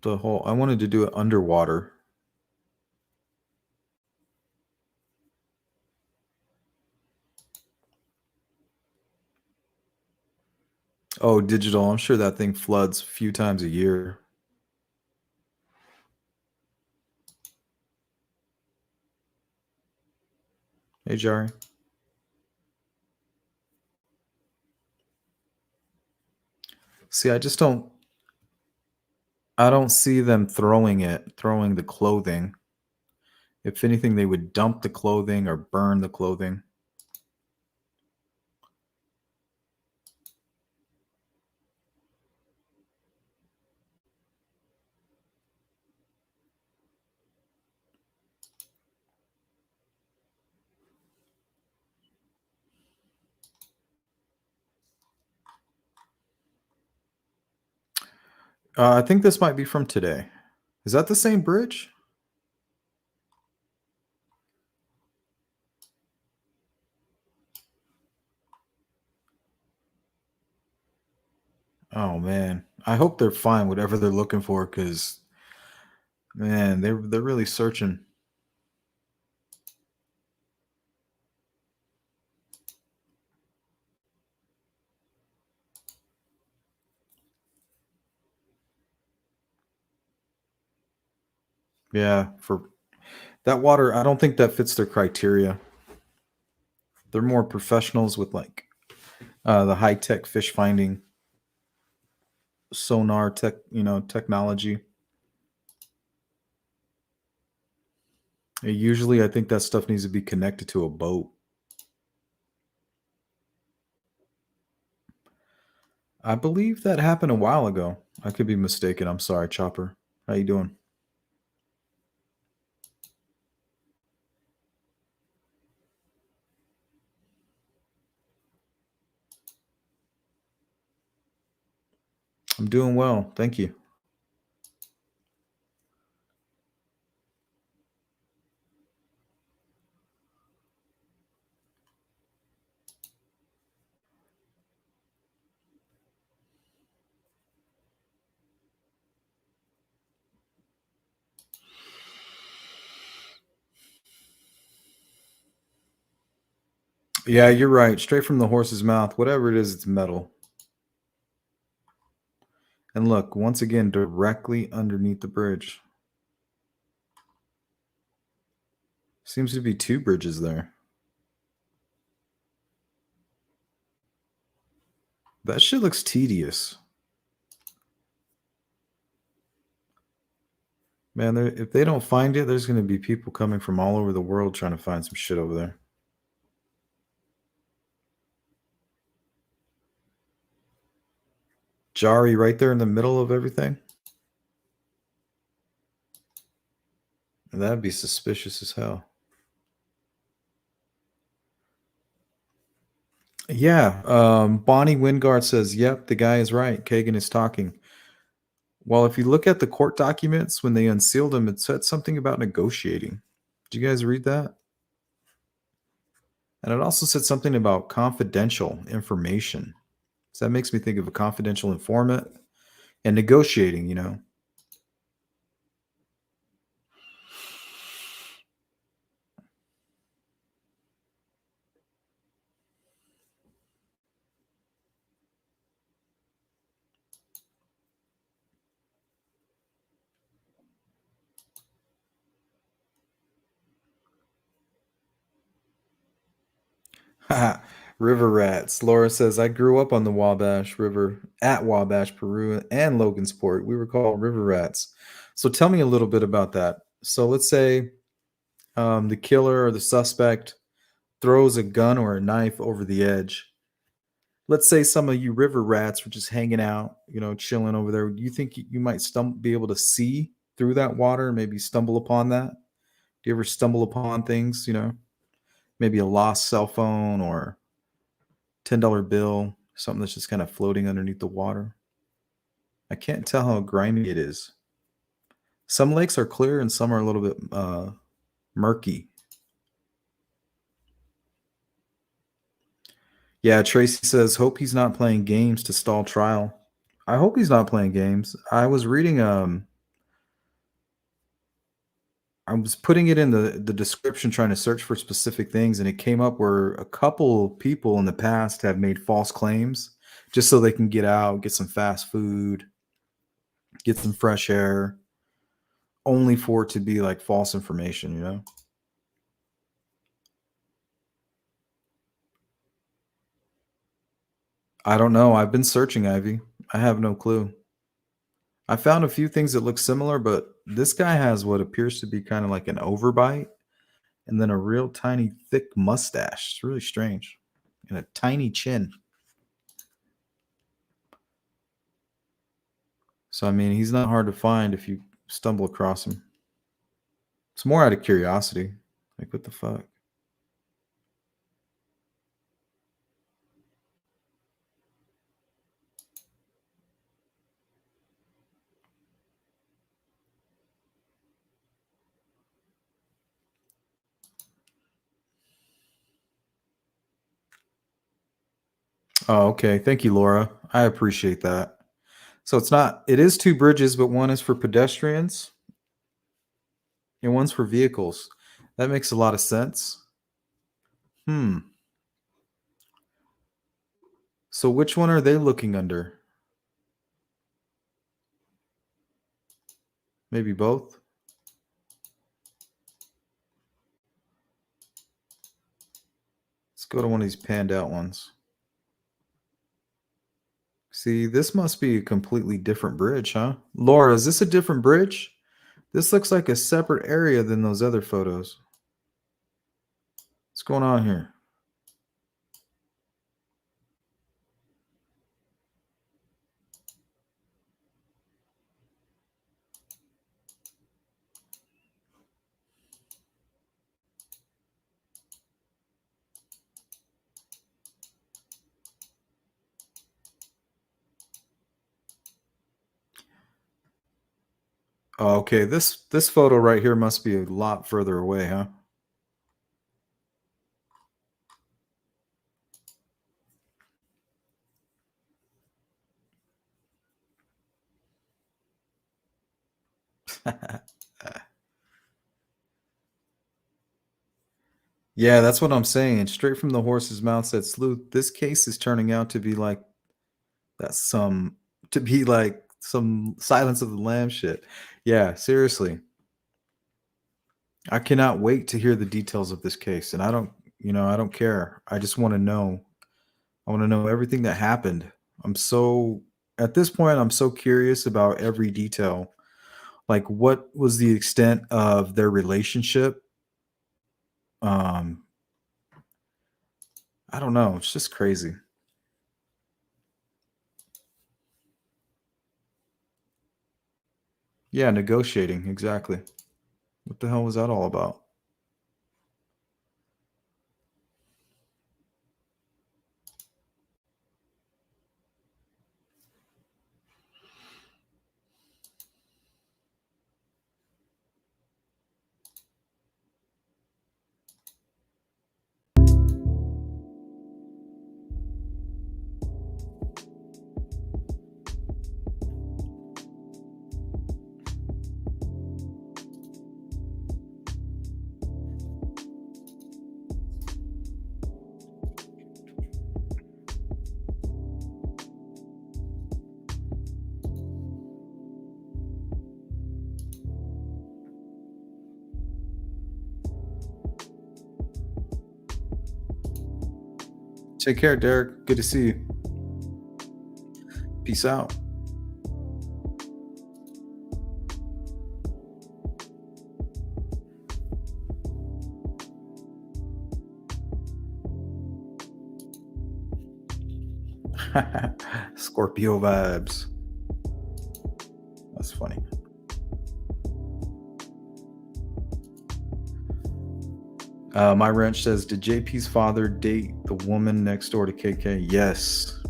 I wanted to do it underwater. Oh, digital. I'm sure that thing floods a few times a year. Hey, Jari. See, I don't see them throwing the clothing. If anything, they would dump the clothing or burn the clothing. I think this might be from today. Is that the same bridge? Oh man, I hope they're fine. Whatever they're looking for, because man, they're really searching. Yeah, for that water, I don't think that fits their criteria. They're more professionals with like the high tech fish finding sonar technology. Usually, I think that stuff needs to be connected to a boat. I believe that happened a while ago. I could be mistaken. I'm sorry, Chopper. How you doing? I'm doing well. Thank you. Yeah, you're right. Straight from the horse's mouth. Whatever it is, it's metal. And look, once again, directly underneath the bridge. Seems to be two bridges there. That shit looks tedious. Man, if they don't find it, there's going to be people coming from all over the world trying to find some shit over there. Jari right there in the middle of everything. That'd be suspicious as hell. Yeah, Bonnie Wingard says, "Yep, the guy is right. Kagan is talking." Well, if you look at the court documents when they unsealed them, it said something about negotiating. Did you guys read that? And it also said something about confidential information. So that makes me think of a confidential informant and negotiating, you know. River rats. Laura says, I grew up on the Wabash River at Wabash, Peru, and Logansport. We were called river rats. So tell me a little bit about that. So let's say the killer or the suspect throws a gun or a knife over the edge. Let's say some of you river rats were just hanging out, you know, chilling over there. Do you think you might be able to see through that water, maybe stumble upon that? Do you ever stumble upon things, you know, maybe a lost cell phone or $10 bill, something that's just kind of floating underneath the water? I can't tell how grimy it is. Some lakes are clear and some are a little bit murky. Yeah, Tracy says, hope he's not playing games to stall trial. I hope he's not playing games. I was reading I was putting it in the description trying to search for specific things, and it came up where a couple people in the past have made false claims just so they can get out, get some fast food, get some fresh air, only for it to be like false information, you know? I don't know. I've been searching, Ivy. I have no clue. I found a few things that look similar, but this guy has what appears to be kind of like an overbite and then a real tiny thick mustache. It's really strange. And a tiny chin. So I mean, he's not hard to find if you stumble across him. It's more out of curiosity. Like, what the fuck? Oh, okay. Thank you, Laura. I appreciate that. So it is two bridges, but one is for pedestrians and one's for vehicles. That makes a lot of sense. So which one are they looking under? Maybe both? Let's go to one of these panned out ones. See, this must be a completely different bridge, huh? Laura, is this a different bridge? This looks like a separate area than those other photos. What's going on here? Oh, okay, this photo right here must be a lot further away, huh? Yeah, that's what I'm saying. Straight from the horse's mouth said Sleuth. This case is turning out to be like some Silence of the Lamb shit. Yeah, seriously. I cannot wait to hear the details of this case, and I don't care. I just want to know. I want to know everything that happened. At this point, I'm so curious about every detail. Like, what was the extent of their relationship? Um, I don't know. It's just crazy. Yeah, negotiating. Exactly. What the hell was that all about? Take care, Derek. Good to see you. Peace out. Scorpio vibes. That's funny. My Wrench says, did JP's father date the woman next door to KK? Yes.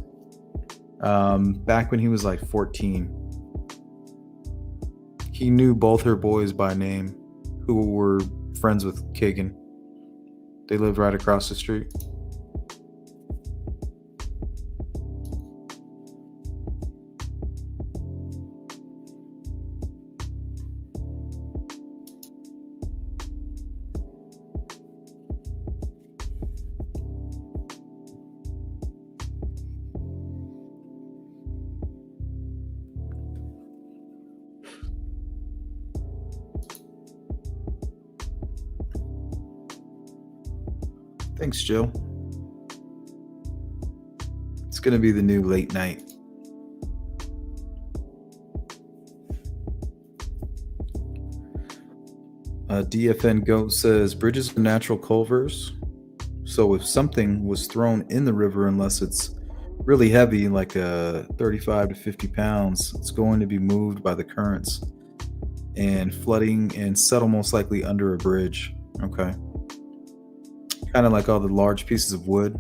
Back when he was like 14. He knew both her boys by name who were friends with Kagan. They lived right across the street. Thanks, Jill. It's going to be the new late night. DFN Goat says, bridges are natural culverts. So if something was thrown in the river, unless it's really heavy, like 35 to 50 pounds, it's going to be moved by the currents and flooding and settle most likely under a bridge. Okay. Kind of like all the large pieces of wood.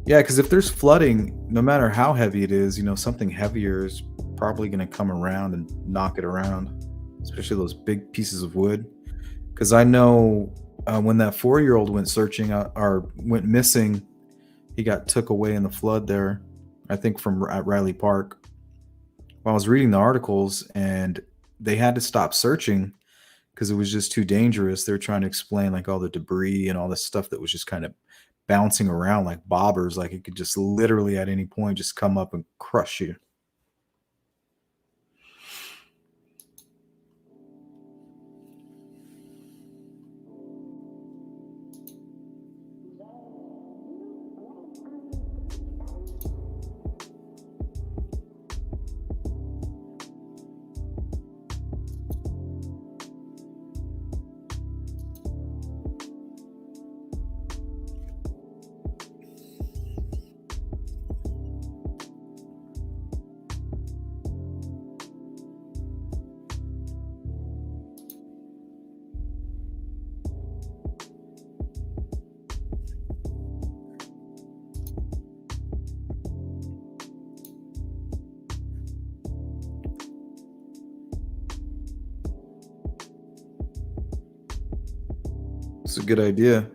Yeah, because if there's flooding, no matter how heavy it is, something heavier is probably going to come around and knock it around, especially those big pieces of wood. Because I know when that 4-year-old went searching or went missing, he got took away in the flood there, I think at Riley Park. Well, I was reading the articles and they had to stop searching because it was just too dangerous. They're trying to explain like all the debris and all this stuff that was just kind of bouncing around like bobbers, like it could just literally at any point just come up and crush you. It's a good idea.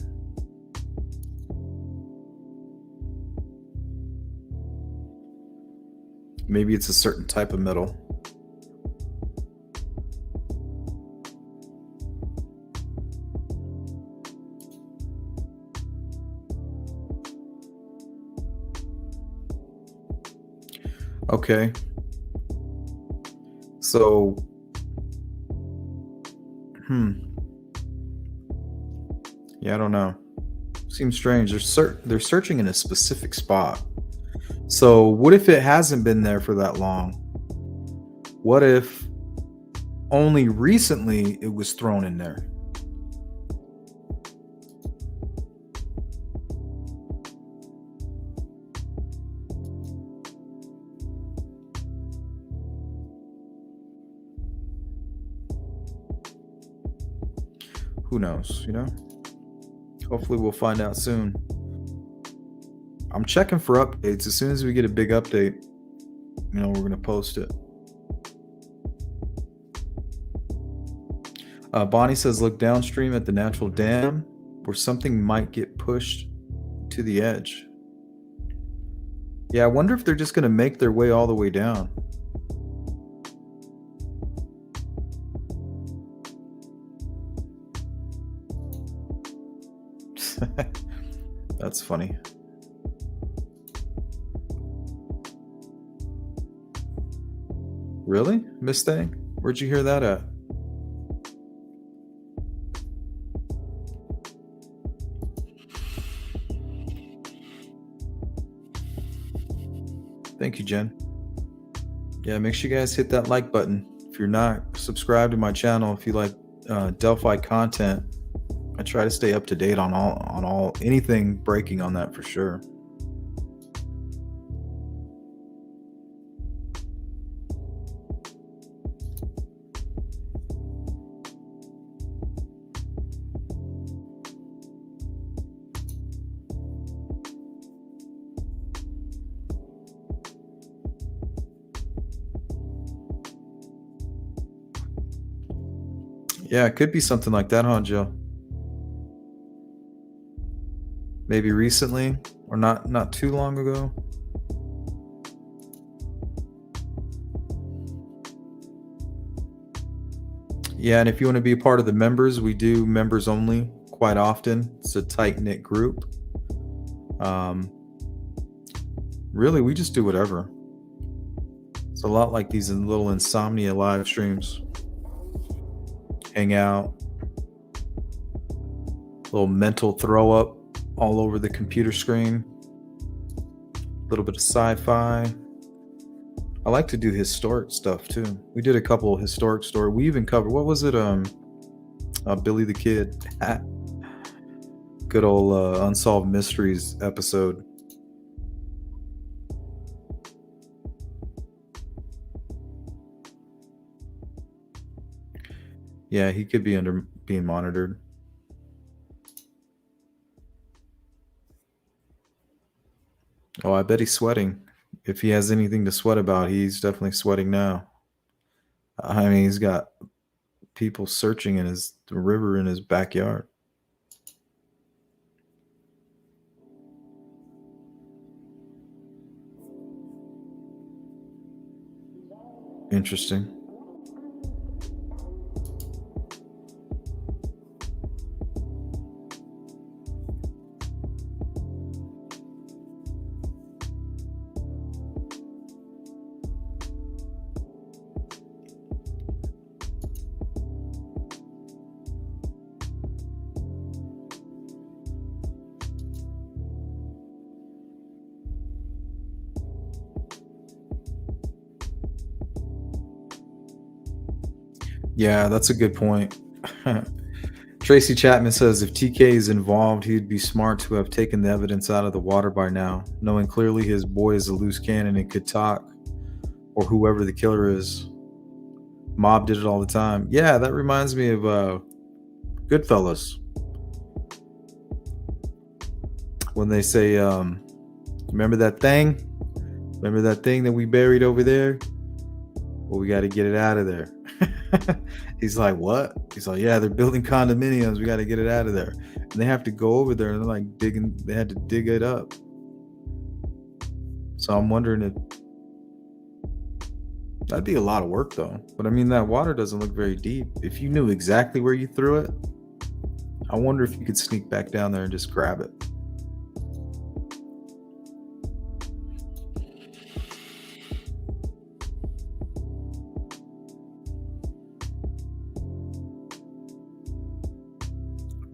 Maybe it's a certain type of metal. Okay. So, yeah, I don't know. Seems strange. They're searching in a specific spot. So what if it hasn't been there for that long? What if only recently it was thrown in there? Who knows, Hopefully we'll find out soon. I'm checking for updates. As soon as we get a big update, we're going to post it. Bonnie says, look downstream at the natural dam where something might get pushed to the edge. Yeah, I wonder if they're just going to make their way all the way down. That's funny. Really? Mustang? Where'd you hear that at? Thank you, Jen. Yeah, make sure you guys hit that like button. If you're not subscribed to my channel, if you like Delphi content, I try to stay up to date on all anything breaking on that for sure. Yeah, it could be something like that, huh, Jill? Maybe recently or not too long ago. Yeah, and if you want to be a part of the members, we do members only quite often. It's a tight-knit group. Really, we just do whatever. It's a lot like these little insomnia live streams. Hang out, little mental throw up all over the computer screen, a little bit of sci-fi. I like to do historic stuff too. We did a couple of historic stories. We even covered, what was it, Billy the Kid. Good old Unsolved Mysteries episode. Yeah, he could be being monitored. Oh, I bet he's sweating. If he has anything to sweat about, he's definitely sweating now. I mean, he's got people searching in the river in his backyard. Interesting. Yeah, that's a good point. Tracy Chapman says if TK is involved, he'd be smart to have taken the evidence out of the water by now, knowing clearly his boy is a loose cannon and could talk, or whoever the killer is. Mob did it all the time. Yeah, that reminds me of Goodfellas. When they say, remember that thing? Remember that thing that we buried over there? Well, we got to get it out of there. He's like, what? He's like, yeah, they're building condominiums. We got to get it out of there. And they have to go over there and they're like digging. They had to dig it up. So I'm wondering if that'd be a lot of work though. But I mean, that water doesn't look very deep. If you knew exactly where you threw it, I wonder if you could sneak back down there and just grab it.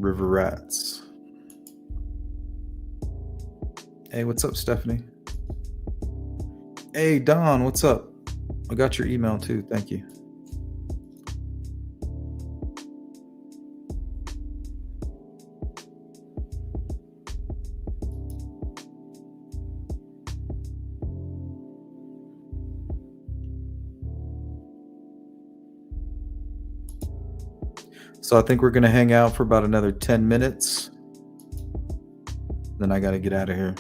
River rats. Hey, what's up, Stephanie? Hey, Don, what's up? I got your email too. Thank you. So I think we're going to hang out for about another 10 minutes. Then I got to get out of here.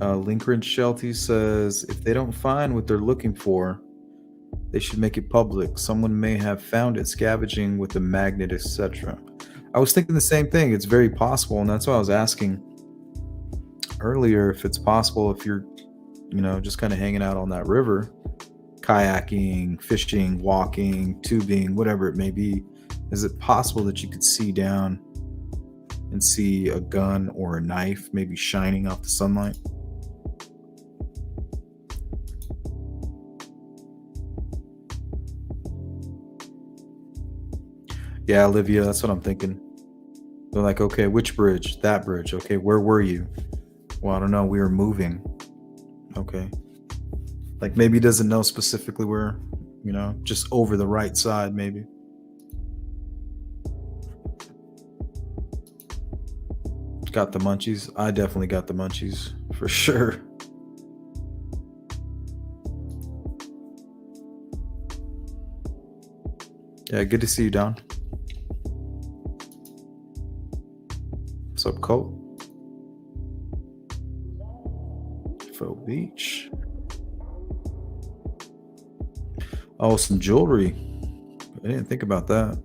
Lincoln Shelty says, if they don't find what they're looking for, they should make it public. Someone may have found it scavenging with a magnet, etc. I was thinking the same thing. It's very possible, and that's why I was asking earlier if it's possible if you're, just kind of hanging out on that river, kayaking, fishing, walking, tubing, whatever it may be. Is it possible that you could see down and see a gun or a knife maybe shining off the sunlight? Yeah, Olivia, that's what I'm thinking. They're like, okay, which bridge? That bridge. Okay, where were you? Well, I don't know. We were moving. Okay. Like maybe he doesn't know specifically where, just over the right side, maybe. Got the munchies. I definitely got the munchies for sure. Yeah, good to see you, Don. What's up, Colt? Faux Beach. Oh, some jewelry. I didn't think about that.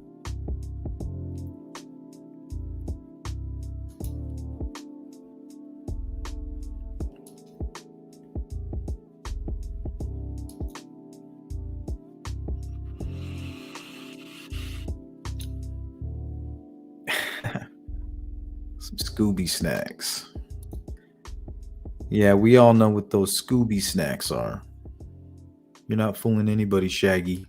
Some Scooby snacks. Yeah, we all know what those Scooby snacks are. You're not fooling anybody, Shaggy.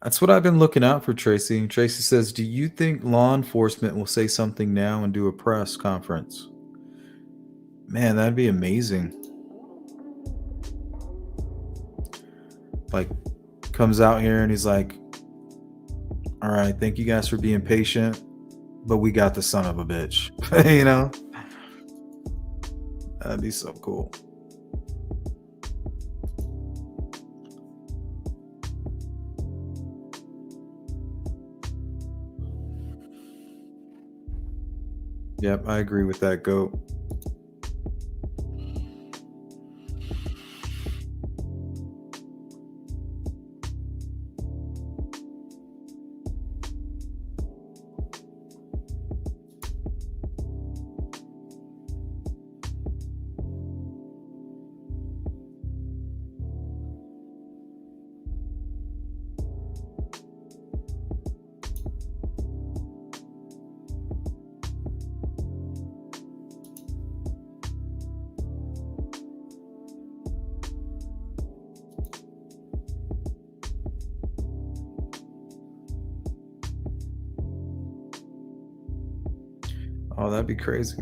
That's what I've been looking out for, Tracy. Tracy says, do you think law enforcement will say something now and do a press conference? Man, that'd be amazing. Like, comes out here and he's like, all right, thank you guys for being patient, but we got the son of a bitch. That'd be so cool. Yep, I agree with that, Goat. Oh, that'd be crazy.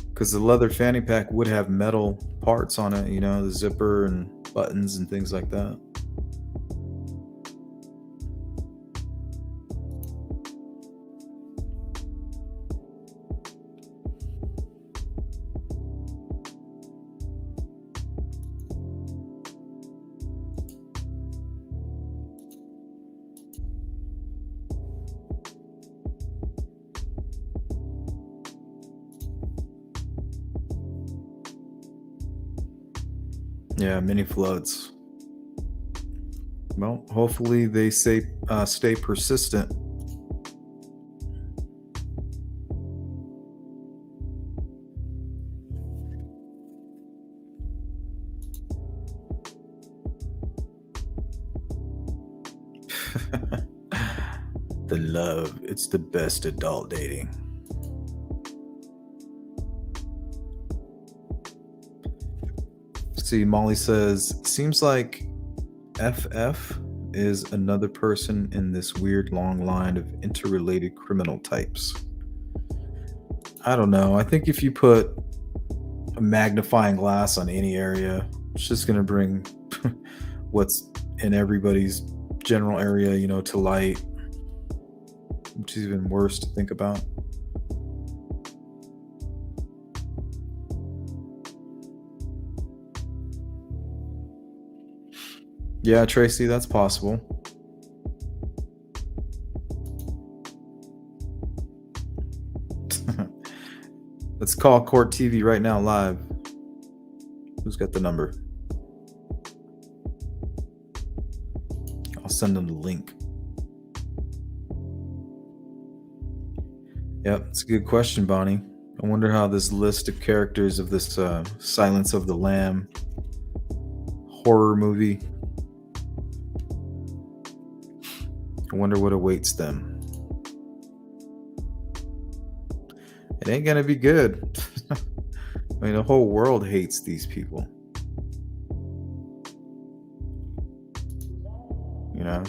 Because the leather fanny pack would have metal parts on it, the zipper and buttons and things like that. Yeah, mini floods. Well, hopefully they stay persistent. The love, it's the best adult dating. See, Molly says, seems like FF is another person in this weird long line of interrelated criminal types. I don't know. I think if you put a magnifying glass on any area, it's just going to bring what's in everybody's general area, to light, which is even worse to think about. Yeah, Tracy, that's possible. Let's call Court TV right now live. Who's got the number? I'll send them the link. Yep, it's a good question, Bonnie. I wonder how this list of characters of this Silence of the Lamb horror movie I wonder what awaits them. It ain't gonna be good. I mean, the whole world hates these people. You know?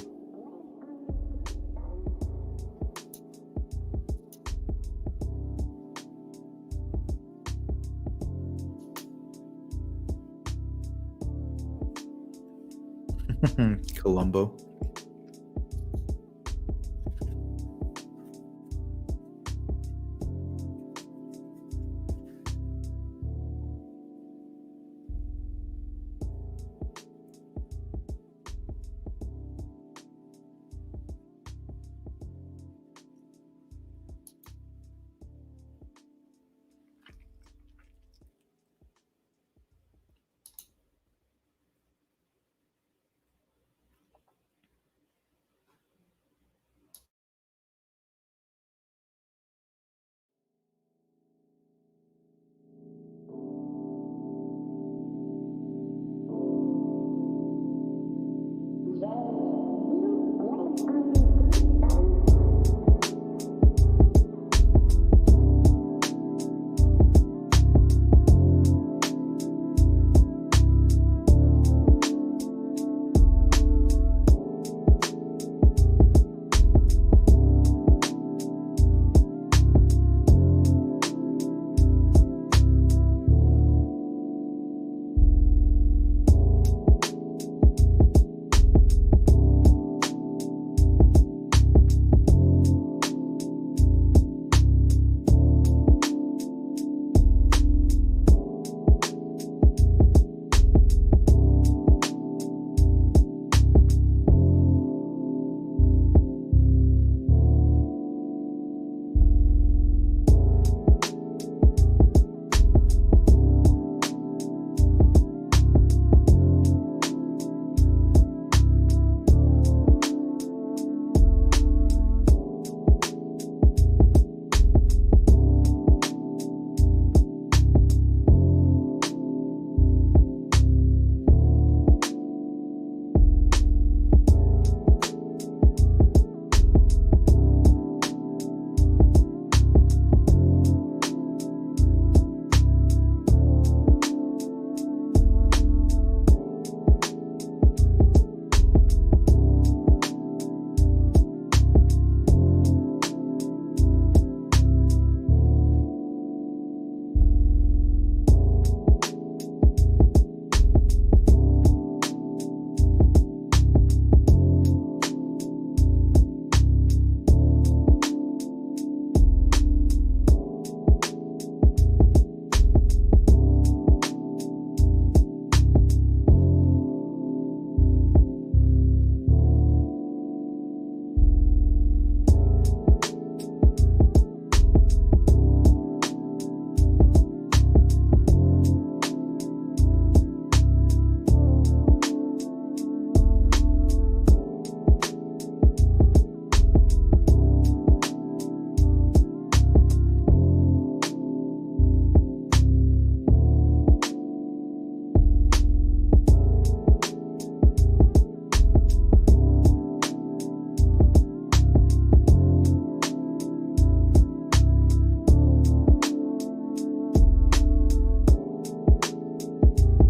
Columbo.